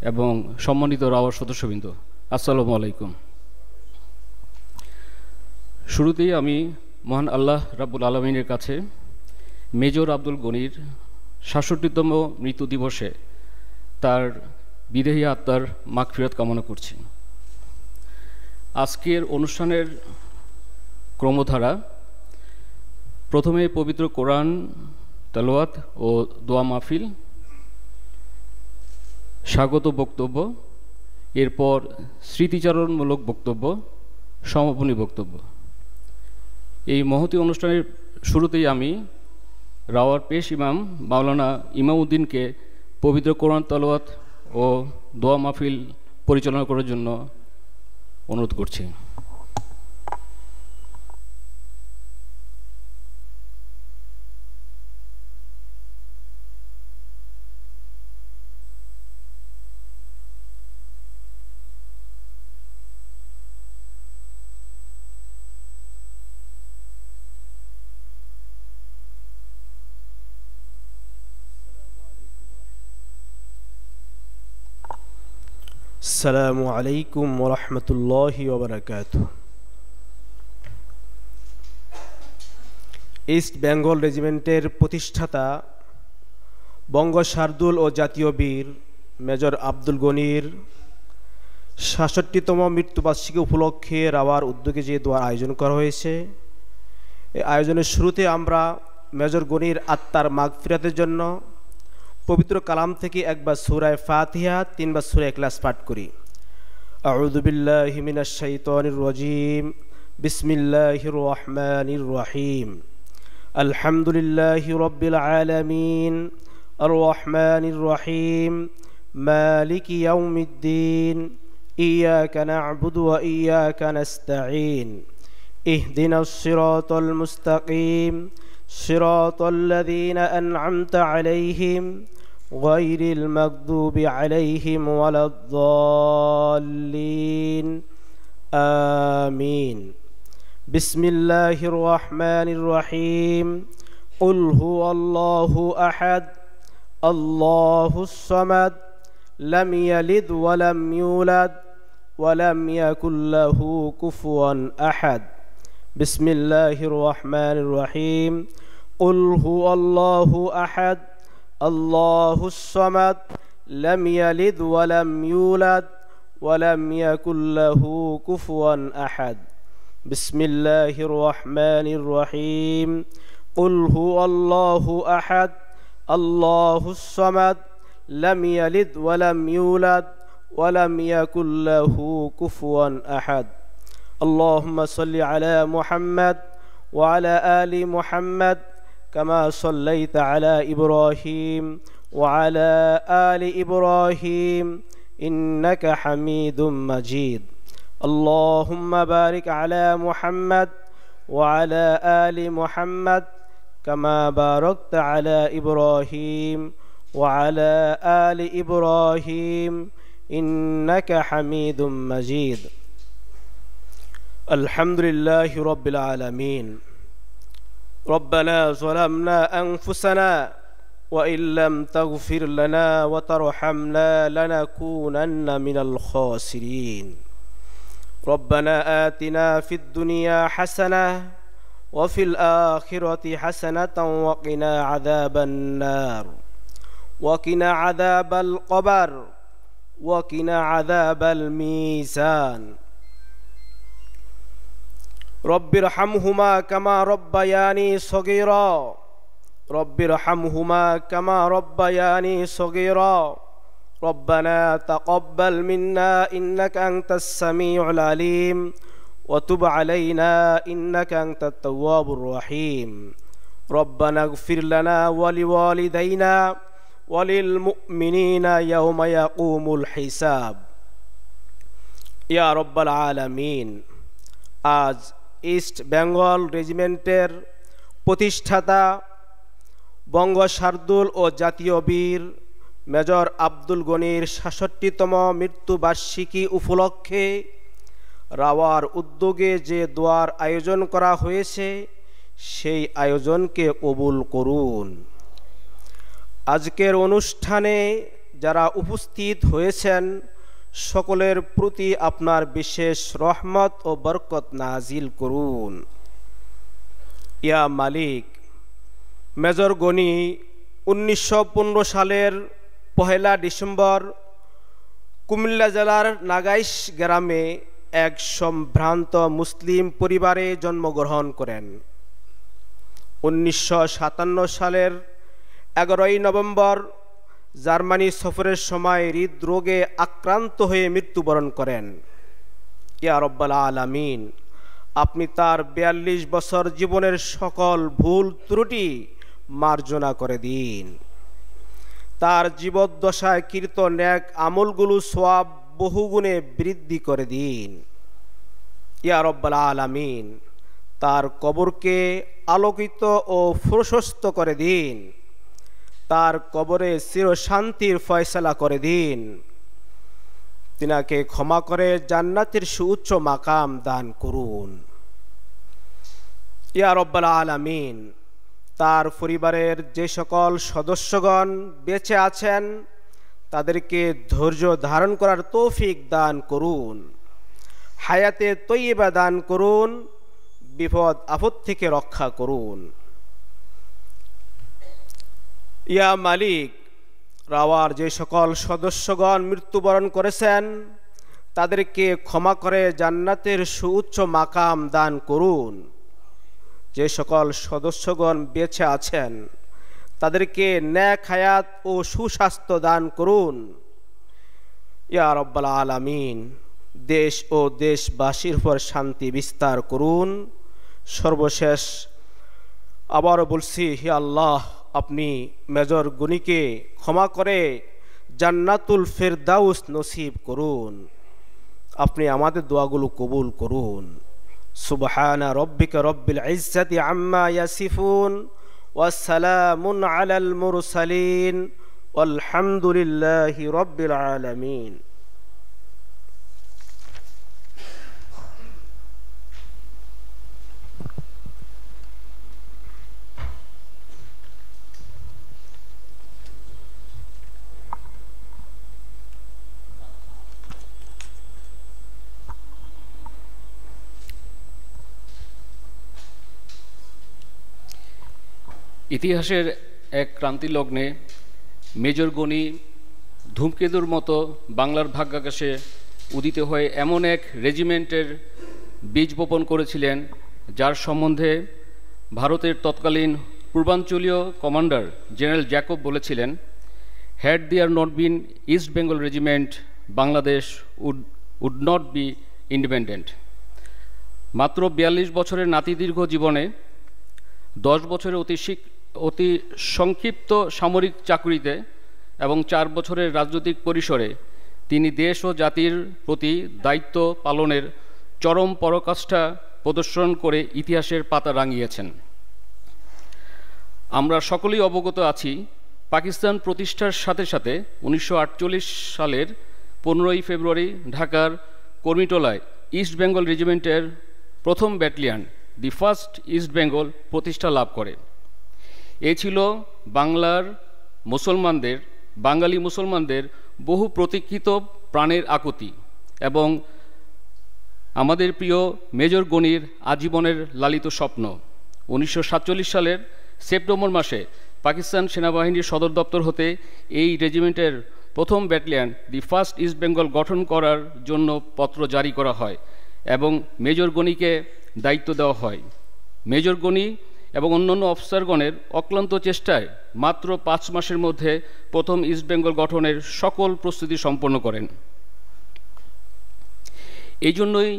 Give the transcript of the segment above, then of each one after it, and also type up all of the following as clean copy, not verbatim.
এবং সম্মানিত রাওয়ার সদস্যবৃন্দ, আসসালামু আলাইকুম। শুরুতেই আমি মহান আল্লাহ রাব্বুল আলামিনের কাছে মেজর আব্দুল গনির ৬৭তম মৃত্যু দিবসে তার বিদেহী আত্মার মাগফিরাত কামনা করছি। আজকের অনুষ্ঠানের ক্রমধারা, প্রথমে পবিত্র কোরআন তেলাওয়াত ও দোয়া মাহফিল, স্বাগত বক্তব্য, এরপর স্মৃতিচারণমূলক বক্তব্য, সমাপনী বক্তব্য। এই মহতী অনুষ্ঠানের শুরুতেই আমি রাওয়ার পেশ ইমাম মাওলানা ইমামউদ্দিনকে পবিত্র কোরআন তেলাওয়াত ও দোয়া মাহফিল পরিচালনা করার জন্য অনুরোধ করছি। আসসালামু আলাইকুম ওয়া রাহমাতুল্লাহি ওয়া বারাকাতুহু। ইস্ট বেঙ্গল রেজিমেন্টের প্রতিষ্ঠাতা বঙ্গ শার্দুল ও জাতীয় বীর মেজর আব্দুল গনির ৬৭তম মৃত্যুবার্ষিকী উপলক্ষে রাওয়ার উদ্যোগে যে দোয়ার আয়োজন করা হয়েছে, এই আয়োজনের শুরুতে আমরা মেজর গনির আত্মার মাগফিরাতের জন্য পবিত্র কালাম থেকে একবার সূরা ফাতিহা, ৩ বার সূরা ইখলাস পাঠ করি। আউযু বিল্লাহি মিনাশ শাইতানির রাজীম, বিসমিল্লাহির রহমানির রহিম। আলহামদুলিল্লাহি রাব্বিল আলামিন, আর রহমানির রহিম, মালিকি ইয়াউমিদ্দিন, ইয়াকা না'বুদু ওয়া ইয়াকা নাস্তাঈন, ইহদিনাস সিরাতাল মুস্তাকিম, সিরাতাল লাযীনা আন'আমতা আলাইহিম غير المغضوب عليهم ولا الضالين آمين. بسم الله الرحمن الرحيم. قل هو الله أحد الله الصمد لم يلد ولم يولد ولم يكن له كفوا أحد. بسم الله الرحمن الرحيم. قل هو الله أحد الله الصمد لم يلد ولم يولد ولم يكن له كفوا أحد. بسم الله الرحمن الرحيم. قل هو الله أحد الله الصمد لم يلد ولم يولد ولم يكن له كفوا أحد. اللهم صل على محمد وعلى آل محمد كما صليت على إبراهيم وعلى آل إبراهيم إنك حميد مجيد. اللهم بارك على محمد وعلى آل محمد كما باركت على إبراهيم وعلى آل إبراهيم إنك حميد مجيد. الحمد لله رب العالمين. ربنا ظلمنا أنفسنا وإن لم تغفر لنا وترحمنا لنكونن من الخاسرين. ربنا آتنا في الدنيا حسنة وفي الآخرة حسنة وقنا عذاب النار وقنا عذاب القبر وقنا عذاب الميزان. رب ارحمهما كما ربياني صغيرا رب ارحمهما كما ربياني صغيرا. ربنا تقبل منا إنك أنت السميع العليم وتب علينا إنك أنت التواب الرحيم. ربنا اغفر لنا ولوالدينا وللمؤمنين يوم يقوم الحساب يا رب العالمين. আজ ইস্ট বেঙ্গল রেজিমেন্টের প্রতিষ্ঠাতা বঙ্গ শার্দুল ও জাতীয় বীর মেজর আব্দুল গনির ৬৭তম মৃত্যুবার্ষিকী উপলক্ষে রাওয়ার উদ্যোগে যে দোয়ার আয়োজন করা হয়েছে, সেই আয়োজনকে কবুল করুন। আজকের অনুষ্ঠানে যারা উপস্থিত হয়েছেন সকলের প্রতি আপনার বিশেষ রহমত ও বরকত নাজিল করুন। ইয়া মালিক, মেজর গনি 1915 সালের 1 ডিসেম্বর কুমিল্লা জেলার নাগাইশ গ্রামে এক সম্ভ্রান্ত মুসলিম পরিবারে জন্মগ্রহণ করেন। 1957 সালের 11 নভেম্বর জার্মানি সফরের সময় হৃদরোগে আক্রান্ত হয়ে মৃত্যুবরণ করেন। ইয়া রব্বাল আলামিন, আপনি তার 42 বছর জীবনের সকল ভুল ত্রুটি মার্জনা করে দিন। তার জীবদ্দশায় কৃত নেক আমলগুলো সওয়াব বহুগুণে বৃদ্ধি করে দিন। ইয়া রব্বাল আলামিন, তার কবরকে আলোকিত ও প্রশস্ত করে দিন। তার কবরে চিরশান্তির ফয়সালা করে দিন। তিনাকে ক্ষমা করে জান্নাতের সুউচ্চ মাকাম দান করুন। ইয়া রব্বাল আলামিন, তার পরিবারের যে সকল সদস্যগণ বেঁচে আছেন তাদেরকে ধৈর্য ধারণ করার তৌফিক দান করুন। হায়াতে তৈয়বা দান করুন। বিপদ আপদ থেকে রক্ষা করুন। ইয়া মালিক, রাওয়ার যে সকল সদস্যগণ মৃত্যুবরণ করেছেন তাদেরকে ক্ষমা করে জান্নাতের সুউচ্চ মাকাম দান করুন। যে সকল সদস্যগণ বেঁচে আছেন তাদেরকে নেক হায়াত ও সুস্বাস্থ্য দান করুন। ইয়া রব্বাল আলামিন, দেশ ও দেশবাসীর উপর শান্তি বিস্তার করুন। সর্বশেষ আবারও বলছি, হে আল্লাহ, আপনি মেজর গনিকে ক্ষমা করে জান্নাতুল ফেরদাউস নসিব করুন। আপনি আমাদের দোয়াগুলো কবুল করুন। সুবহানা রব্বিকা রব্বিল ইজ্জাতি আম্মা ইয়াসিফুন ওয়া সালামুন আলাল মুরসালিন ওয়ালহামদুলিল্লাহি রব্বিল আলামিন। ইতিহাসের এক ক্রান্তি লগ্নে মেজর গনি ধূমকেতুর মতো বাংলার ভাগ্যাকাশে উদিত হয়ে এমন এক রেজিমেন্টের বীজ বপন করেছিলেন যার সম্বন্ধে ভারতের তৎকালীন পূর্বাঞ্চলীয় কমান্ডার জেনারেল জ্যাকব বলেছিলেন, had there not been East Bengal regiment, Bangladesh would not be independent. মাত্র 42 বছরের নাতিদীর্ঘ জীবনে 10 বছরের অতি সংক্ষিপ্ত সামরিক চাকুরিতে এবং 4 বছরের রাজনৈতিক পরিসরে তিনি দেশ ও জাতির প্রতি দায়িত্ব পালনের চরম পরাকাষ্ঠা প্রদর্শন করে ইতিহাসের পাতা রাঙিয়েছেন। আমরা সকলেই অবগত আছি, পাকিস্তান প্রতিষ্ঠার সাথে সাথে 1948 সালের 15ই ফেব্রুয়ারি ঢাকার কর্মীটোলায় ইস্ট বেঙ্গল রেজিমেন্টের প্রথম battalion the first east Bengal প্রতিষ্ঠা লাভ করে। এ ছিল বাঙালি মুসলমানদের বহু প্রতীক্ষিত প্রাণের আকুতি এবং আমাদের প্রিয় মেজর গনির আজীবনের লালিত স্বপ্ন। 1947 সালের সেপ্টেম্বর মাসে পাকিস্তান সেনাবাহিনীর সদর দপ্তর হতে এই রেজিমেন্টের প্রথম battalion the first east Bengal গঠন করার জন্য পত্র জারি করা হয় এবং মেজর গনিকে দায়িত্ব দেওয়া হয়। মেজর গনি এবং অন্যান্য অফিসারগণের অক্লান্ত চেষ্টায় মাত্র 5 মাসের মধ্যে প্রথম ইস্ট বেঙ্গল গঠনের সকল প্রস্তুতি সম্পন্ন করেন। এই জন্যই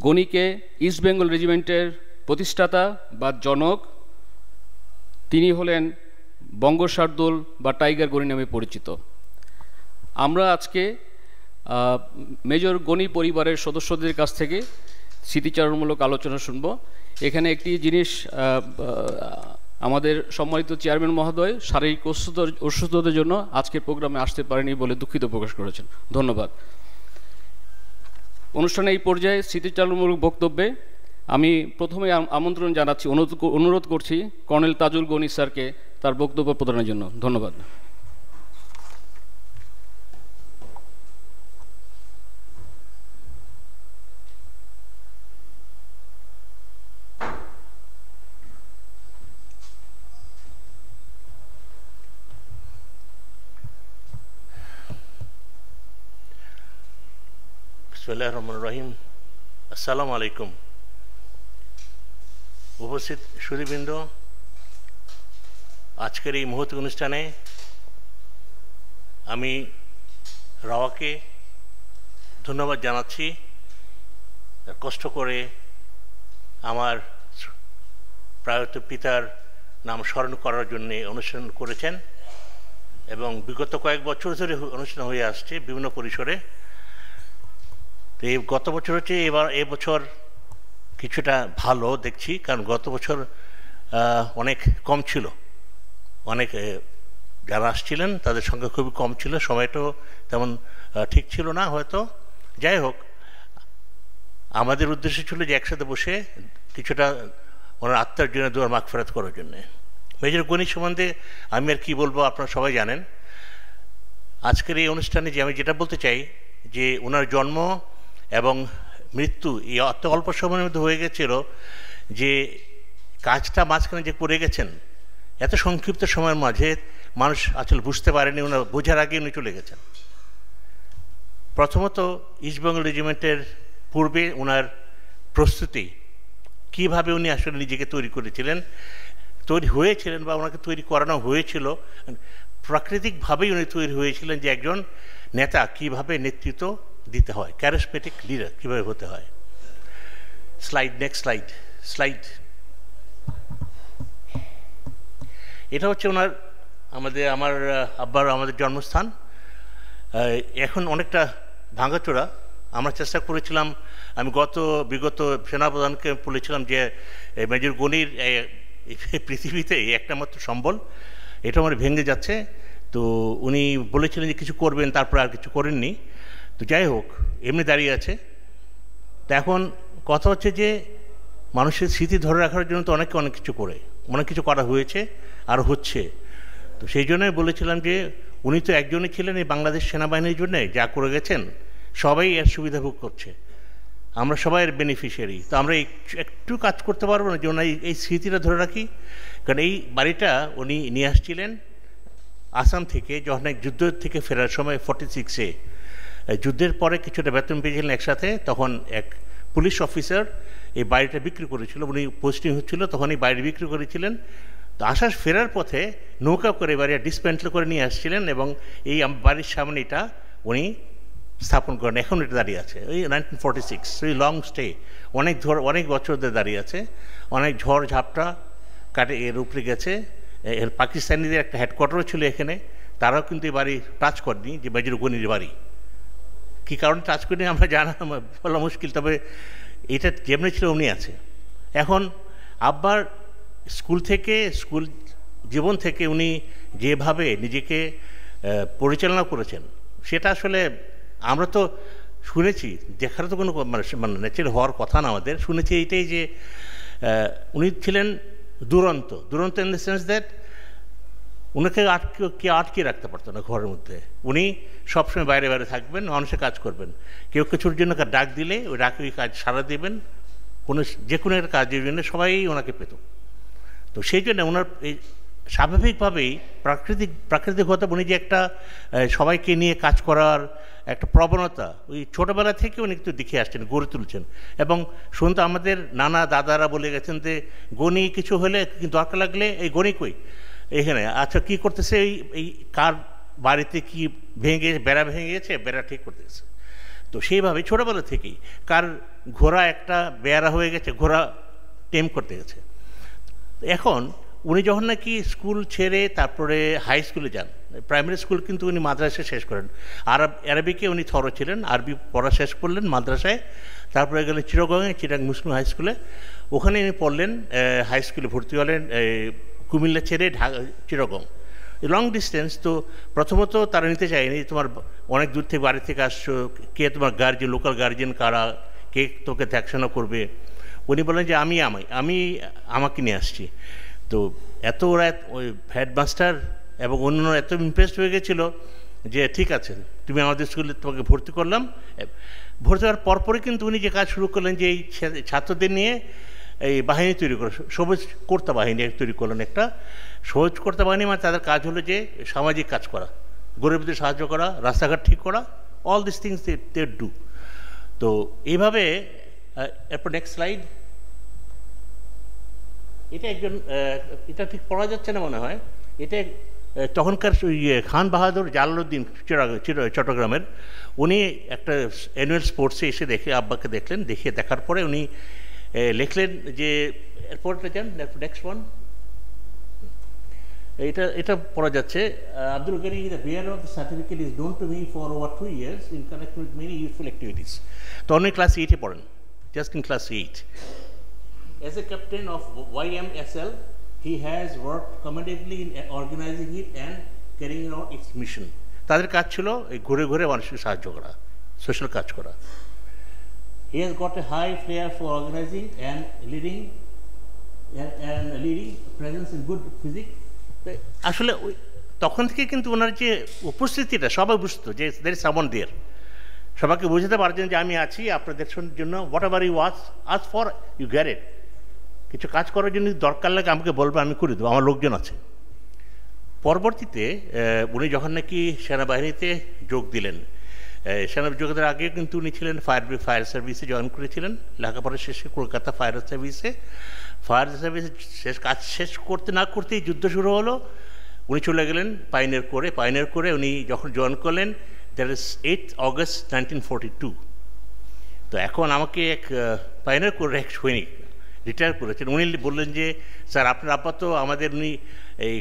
গনিকে ইস্ট বেঙ্গল রেজিমেন্টের প্রতিষ্ঠাতা বা জনক, তিনি হলেন বঙ্গ শার্দুল বা টাইগার গনি নামে পরিচিত। আমরা আজকে মেজর গনি পরিবারের সদস্যদের কাছ থেকে স্মৃতিচারণমূলক আলোচনা শুনব। এখানে একটি জিনিস, আমাদের সম্মানিত চেয়ারম্যান মহোদয় শারীরিক অসুস্থতার জন্য আজকের প্রোগ্রামে আসতে পারেনি বলে দুঃখিত প্রকাশ করেছেন। ধন্যবাদ। অনুষ্ঠানে এই পর্যায়ে স্মৃতিচারণমূলক বক্তব্যে আমি প্রথমে আমন্ত্রণ জানাচ্ছি, অনুরোধ করছি কর্নেল তাজুল গনি স্যারকে তার বক্তব্য প্রদানের জন্য। ধন্যবাদ। বিসমিল্লাহির রহমানির রহিম। আসসালামু আলাইকুম। উপস্থিত সুধীবৃন্দ, আজকের এই মুহূর্ত অনুষ্ঠানে আমি রাওয়াকে ধন্যবাদ জানাচ্ছি, কষ্ট করে আমার প্রয়াত পিতার নাম স্মরণ করার জন্য অনুষ্ঠান করেছেন এবং বিগত কয়েক বছর ধরে অনুষ্ঠান হয়ে আসছে বিভিন্ন পরিসরে। তো এই গত বছর হচ্ছে এবছর কিছুটা ভালো দেখছি, কারণ গত বছর অনেক কম ছিল, অনেক যারা আসছিলেন তাদের সংখ্যা খুবই কম ছিল, সময়টাও তেমন ঠিক ছিল না হয়তো। যাই হোক, আমাদের উদ্দেশ্য ছিল যে একসাথে বসে কিছুটা ওনার আত্মার জন্য দোয়ার মাগফিরাত করার জন্যে। মেজর গনি সম্বন্ধে আমি আর কি বলবো, আপনারা সবাই জানেন। আজকের এই অনুষ্ঠানে যে আমি যেটা বলতে চাই যে ওনার জন্ম এবং মৃত্যু এই অত অল্প সময়ের মধ্যে হয়ে গেছিল যে কাজটা মাঝখানে যে করে গেছেন এত সংক্ষিপ্ত সময়ের মাঝে মানুষ আসলে বুঝতে পারেনি, ওনার বোঝার আগে উনি চলে গেছেন। প্রথমত ইস্টবেঙ্গল রেজিমেন্টের পূর্বে ওনার প্রস্তুতি কীভাবে উনি আসলে নিজেকে তৈরি করেছিলেন, তৈরি হয়েছিলেন বা ওনাকে তৈরি করানো হয়েছিল, প্রাকৃতিকভাবেই উনি তৈরি হয়েছিলেন যে একজন নেতা কীভাবে নেতৃত্ব দিতে হয়, ক্যারিজমেটিক লিডার কীভাবে হতে হয়। Slide, next slide. এটা হচ্ছে ওনার আমার আব্বার আমাদের জন্মস্থান। এখন অনেকটা ভাঙাচোরা। আমরা চেষ্টা করেছিলাম, আমি বিগত সেনাপ্রধানকে বলেছিলাম যে মেজর গনির পৃথিবীতে একটা মাত্র সম্বল, এটা আমার ভেঙে যাচ্ছে। তো উনি বলেছিলেন যে কিছু করবেন, তারপরে আর কিছু করেননি। তো যাই হোক, এমনি দাঁড়িয়ে আছে। তো এখন কথা হচ্ছে যে মানুষের স্মৃতি ধরে রাখার জন্য তো অনেক কিছু করা হয়েছে আর হচ্ছে। তো সেই জন্যই বলেছিলাম যে উনি তো একজনই ছিলেন এই বাংলাদেশ সেনাবাহিনীর জন্যে, যা করে গেছেন সবাই এর সুবিধা ভোগ করছে, আমরা সবাই এর বেনিফিশিয়ারি। তো আমরা একটু কাজ করতে পারবো না যে ওনার এই স্মৃতিটা ধরে রাখি। কারণ এই বাড়িটা উনি নিয়ে আসছিলেন আসাম থেকে, যখন এক যুদ্ধ থেকে ফেরার সময় 46-এ যুদ্ধের পরে কিছুটা বেতন পেয়েছিলেন একসাথে, তখন এক পুলিশ অফিসার এই বাড়িটা বিক্রি করেছিল, উনি পোস্টিং হচ্ছিল তখন এই বাড়ি বিক্রি করেছিলেন। তো ফেরার পথে নৌকা করে বাড়ি ডিসপ্যান্টল করে নিয়ে আসছিলেন এবং এই বাড়ির সামনে এটা উনি স্থাপন করেন। এখন এটা দাঁড়িয়ে আছে ওই 1946, ওই লং স্টে, অনেক বছর ধরে দাঁড়িয়ে আছে। অনেক ঝড় ঝাপটা কাটে এর উপরে গেছে। এর পাকিস্তানিদের একটা হেডকোয়ার্টারও ছিল এখানে, তারাও কিন্তু এই বাড়ি টাচ করেনি, যে মেজর গনির বাড়ি। কী কারণে টাচ করিনি আমরা জানা বলা মুশকিল, তবে এটা যেমনি ছিল উনি আছে। এখন আব্বার স্কুল জীবন থেকে উনি যেভাবে নিজেকে পরিচালনা করেছেন সেটা আসলে আমরা তো শুনেছি, দেখার তো কোনো মানে ন্যাচারাল হওয়ার কথা না, আমাদের শুনেছি এইটাই যে উনি ছিলেন দুরন্ত ইন দ্য সেন্স দ্যাট ওনাকে আটকে রাখতে পারতো না ঘরের মধ্যে। উনি সবসময় বাইরে থাকবেন, মানুষের কাজ করবেন। কেউ কিছুর জন্য ডাক দিলে ওই ডাকে ওই কাজ সারা দেবেন, যে কোনো একটা কাজের জন্য সবাই ওনাকে পেত। তো সেই জন্য ওনার এই স্বাভাবিকভাবেই প্রাকৃতিকতা, উনি যে একটা সবাইকে নিয়ে কাজ করার একটা প্রবণতা ওই ছোটোবেলা থেকে উনি কিন্তু দেখে আসছেন, গড়ে তুলছেন। এবং শুনতো আমাদের নানা দাদারা বলে গেছেন যে গণি কিছু হলে দরকার লাগলে এই গণি কই এখানে, আচ্ছা কী করতেছে, এই কার বাড়িতে কি বেড়া ভেঙে গেছে, বেড়া ঠিক করতেছে। তো সেইভাবে ছোটোবেলা থেকেই কার ঘোড়া একটা বেড়া হয়ে গেছে, ঘোড়া টেম করতে গেছে। এখন উনি যখন নাকি স্কুল ছেড়ে তারপরে হাই স্কুলে যান, প্রাইমারি স্কুল কিন্তু উনি মাদ্রাসায় শেষ করেন, আরবিকে উনি থর ছিলেন, আরবি পড়া শেষ করলেন মাদ্রাসায়, তারপরে গেলেন চিটাং মুসলিম হাই স্কুলে, ওখানে উনি পড়লেন, হাই স্কুলে ভর্তি হলেন কুমিল্লা ছেড়ে চিটাগং, লং ডিস্টেন্স। তো প্রথমত তারা নিতে চায়নি, তোমার অনেক দূর থেকে বাড়ি থেকে আসছো, কে তোমার গার্জিয়ান, লোকাল গার্জিয়ান কারা, কে তোকে দেখাশোনা করবে। উনি বলেন যে আমি আমাকে নিয়ে আসছি। তো এত ওরা ওই হেডমাস্টার এবং অন্য এত ইমপ্রেসড হয়ে গেছিলো যে ঠিক আছে তুমি আমাদের স্কুলে তোমাকে ভর্তি করলাম। ভর্তি হওয়ার পরপরই কিন্তু উনি যে কাজ শুরু করলেন যে এই ছাত্রদের নিয়ে এই বাহিনী তৈরি করা, সবুজ কর্তা বাহিনী তৈরি করলেন। একটা সবুজ কর্তা বাহিনী মানে তাদের কাজ হলো যে সামাজিক কাজ করা, গরিবদের সাহায্য করা, রাস্তাঘাট ঠিক করা, all this things they do. তো এইভাবে এরপর নেক্সট স্লাইড। এটা একজন এটা ঠিক পড়া যাচ্ছে না মনে হয়, এটা তখনকার খান বাহাদুর জালালউদ্দিন চট্টগ্রামের, উনি একটা অ্যানুয়াল স্পোর্টসে এসে দেখে আব্বাকে দেখলেন, দেখার পরে উনি লিখলেন যে এরপরটা যান নেক্সট ওয়ান, এটা পড়া যাচ্ছে। Abdul Gani, the bearer of the certificate is known to me for over 2 years in connection with many useful activities. তো উনি ক্লাস 8-এ পড়েন, just in class 8. As a captain of YMSL, he has worked commendably in organizing it and carrying out its mission. তাদের কাজ ছিল এই ঘুরে ঘুরে মানুষকে সাহায্য করা, সোশ্যাল কাজ করা। He has got a high flair for organizing and leading presence in good physics. আসলে তখন থেকে কিন্তু ওনার যে উপস্থিতিটা সবাই বুঝতো যে there is someone there, সবাইকে বুঝতে পারছেন যে আমি আছি আপনাদের জন্য, হোয়াট এভার ইউ আজ ফর ইউ গ্যাট ইট। কিছু কাজ করার জন্য দরকার লাগে আমাকে বলবে, আমি করে দেবো, আমার লোকজন আছে। পরবর্তীতে উনি যখন নাকি সেনাবাহিনীতে যোগ দিলেন, সেনা যোগের আগে কিন্তু উনি ছিলেন ফায়ার সার্ভিসে জয়েন করেছিলেন, লেখাপড়া শেষে কলকাতা ফায়ার সার্ভিসে কাজ শেষ করতে না করতেই যুদ্ধ শুরু হলো। উনি চলে গেলেন পাইনের করে উনি যখন জয়েন করলেন, দ্যাট ইজ 8 অগস্ট 1942। তো এখন আমাকে এক পাইনের করে এক সৈনিক রিটায়ার করেছেন, উনি বললেন যে স্যার আপনার আব্বা তো আমাদের, উনি এই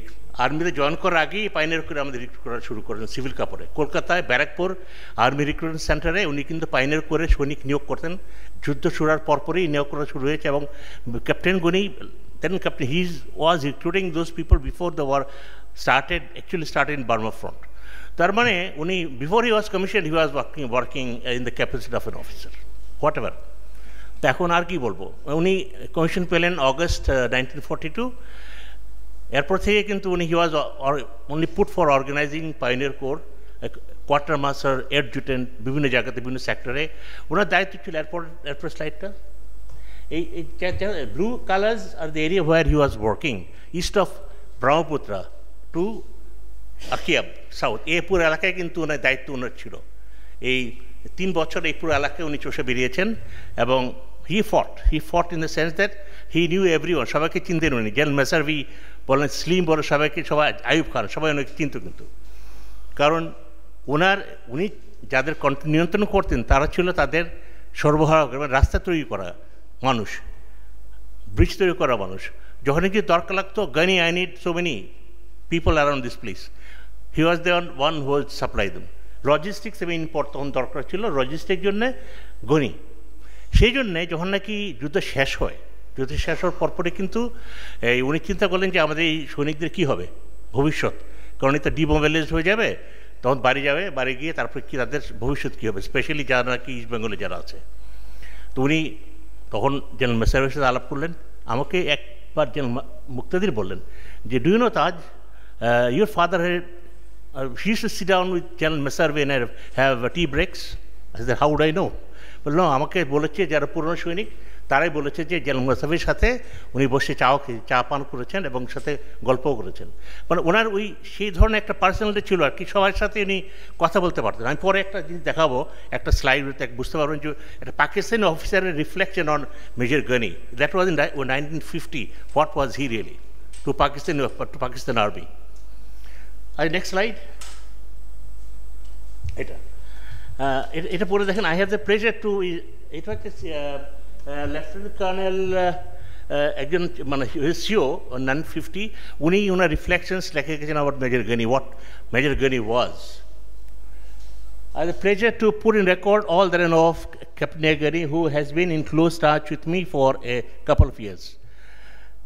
আর্মিতে জয়েন করার আগেই পাইনের করে আমাদের রিক্রুট করা শুরু করেন সিভিল কাপড়ে। কলকাতায় ব্যারাকপুর আর্মি রিক্রুটমেন্ট সেন্টারে উনি কিন্তু পাইনের করে সৈনিক নিয়োগ করতেন, যুদ্ধ শুরুর পরপরই নিয়োগ করা শুরু হয়েছে। এবং captain Gani, then captain, he was recruiting those people before the war started in Burma front. তার মানে উনি before he was commission he was working in the capacity of an officer, whatever. তো এখন আর কি বলবো, উনি কমিশন পেলেন August 1942। এরপর থেকে কিন্তু উনি he was only put for organising pioneer corps, quarter master, adjutant, বিভিন্ন জায়গাতে বিভিন্ন সেক্টরে ওনার দায়িত্ব ছিল। এরপর স্লাইডটা, এই ব্লু কালার্স আর the area where he was working east of Brahmaputra to Akyab south, এই পুরো এলাকায় কিন্তু ওনার দায়িত্ব ওনার ছিল। এই 3 বছর এই পুরো এলাকায় উনি চষে বেরিয়েছেন। এবং হি ফট in the sense that he knew everyone, সবাইকে চিনতেন উনি। জেনারেল মেসারভি বলেন, স্লিম বলেন, সবাইকে, সবাই, আইয়ুব খান, সবাই ওনাকে চিনত কিন্তু। কারণ উনি যাদের নিয়ন্ত্রণ করতেন তারা ছিল তাদের সরবরাহ, রাস্তা তৈরি করা মানুষ, ব্রিজ তৈরি করা মানুষ। যখন কি দরকার লাগতো, Ghani, I need so many people around this place, he was the one who would supply them. Logistics এবং ইম্পোর্ট তখন দরকার ছিল, লজিস্টিক জন্যে গনি। সেই জন্যে যখন নাকি যুদ্ধ শেষ হওয়ার পরপরে কিন্তু উনি চিন্তা করলেন যে আমাদের এই সৈনিকদের কী হবে ভবিষ্যৎ, কারণ এটা ডিমোবিলাইজড হয়ে যাবে, তখন বাড়ি গিয়ে তারপরে কি তাদের ভবিষ্যৎ কী হবে, স্পেশালি যারা নাকি ইস্ট বেঙ্গলে যারা আছে। তো উনি তখন জেনারেল মেসারের সাথে আলাপ করলেন। আমাকে একবার জেনারেল মুক্তাদির বললেন যে do you know Taj, your father he used to sit down with General Mesarve and have tea breaks. I said, how would I know? Well, no, আমাকে বলেছে যারা পুরনো সৈনিক তারাই বলেছে যে জেনারেল মেসারভের সাথে উনি বসে চা পান করেছেন এবং সাথে গল্পও করেছেন। মানে ওনার ওই সেই ধরনের একটা পার্সোনালিটি ছিল আর কি, সবার সাথে উনি কথা বলতে পারতেন। আমি পরে একটা জিনিস দেখাবো, একটা স্লাইড বুঝতে পারবেন যে একটা পাকিস্তানি অফিসারের reflection on major Gani, that was in 1950, what was he really to Pakistan army. আর নেক্সট স্লাইড, এটা পরে দেখেন, I have the pleasure to, এটা হচ্ছে লেফটেন্যান্ট কর্নেল একজন মানে সিও 1950, উনি ওনার রিফ্লেকশনস লিখে গেছেন আবার major Gani, what major Gani was. I have the pleasure to put in record all that I know of Captain Gani, who has been in close touch with me for a couple of years.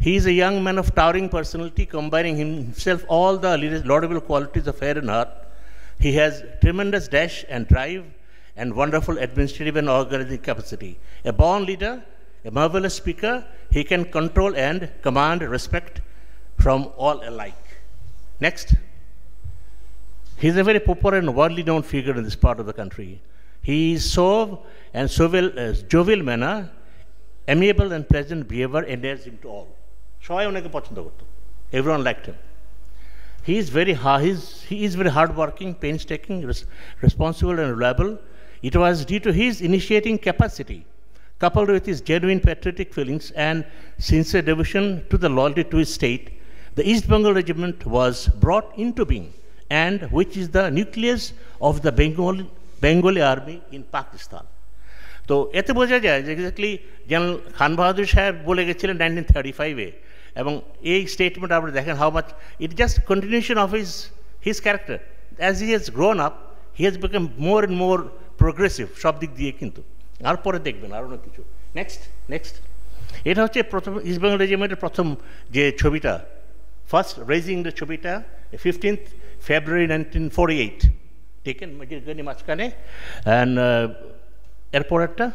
He is a young man of towering personality, combining himself all the laudable qualities of air and heart. He has tremendous dash and drive and wonderful administrative and organizing capacity. A born leader, a marvelous speaker, he can control and command respect from all alike. Next. He is a very popular and widely known figure in this part of the country. He is jovial manner, amiable and pleasant behavior endears him to all. সবাই ওনাকে পছন্দ করতো, everyone liked him. He is very hard working, painstaking, responsible and reliable. It was due to his initiating capacity, coupled with his genuine patriotic feelings and sincere devotion to the loyalty to his state, the East Bengal Regiment was brought into being, and which is the nucleus of the Bengali army in Pakistan. তো এতে বোঝা যায় যে exactly general Khan Bahadur সাহেব বলে গেছিলেন 1935-এ, এবং এই স্টেটমেন্ট আপনি দেখেন how much it just continuation of his character as he has grown up, he has become more and more progressive সব দিক দিয়ে। কিন্তু আর পরে দেখবেন আরও অনেক কিছু। নেক্সট এটা হচ্ছে প্রথম ইস্ট বেঙ্গল রেজিমেন্টের প্রথম যে ছবিটা, ফার্স্ট রেজিং দ্য ছবিটা 15th February 1948, taken major Gani মাঝখানে। অ্যান্ড এরপর একটা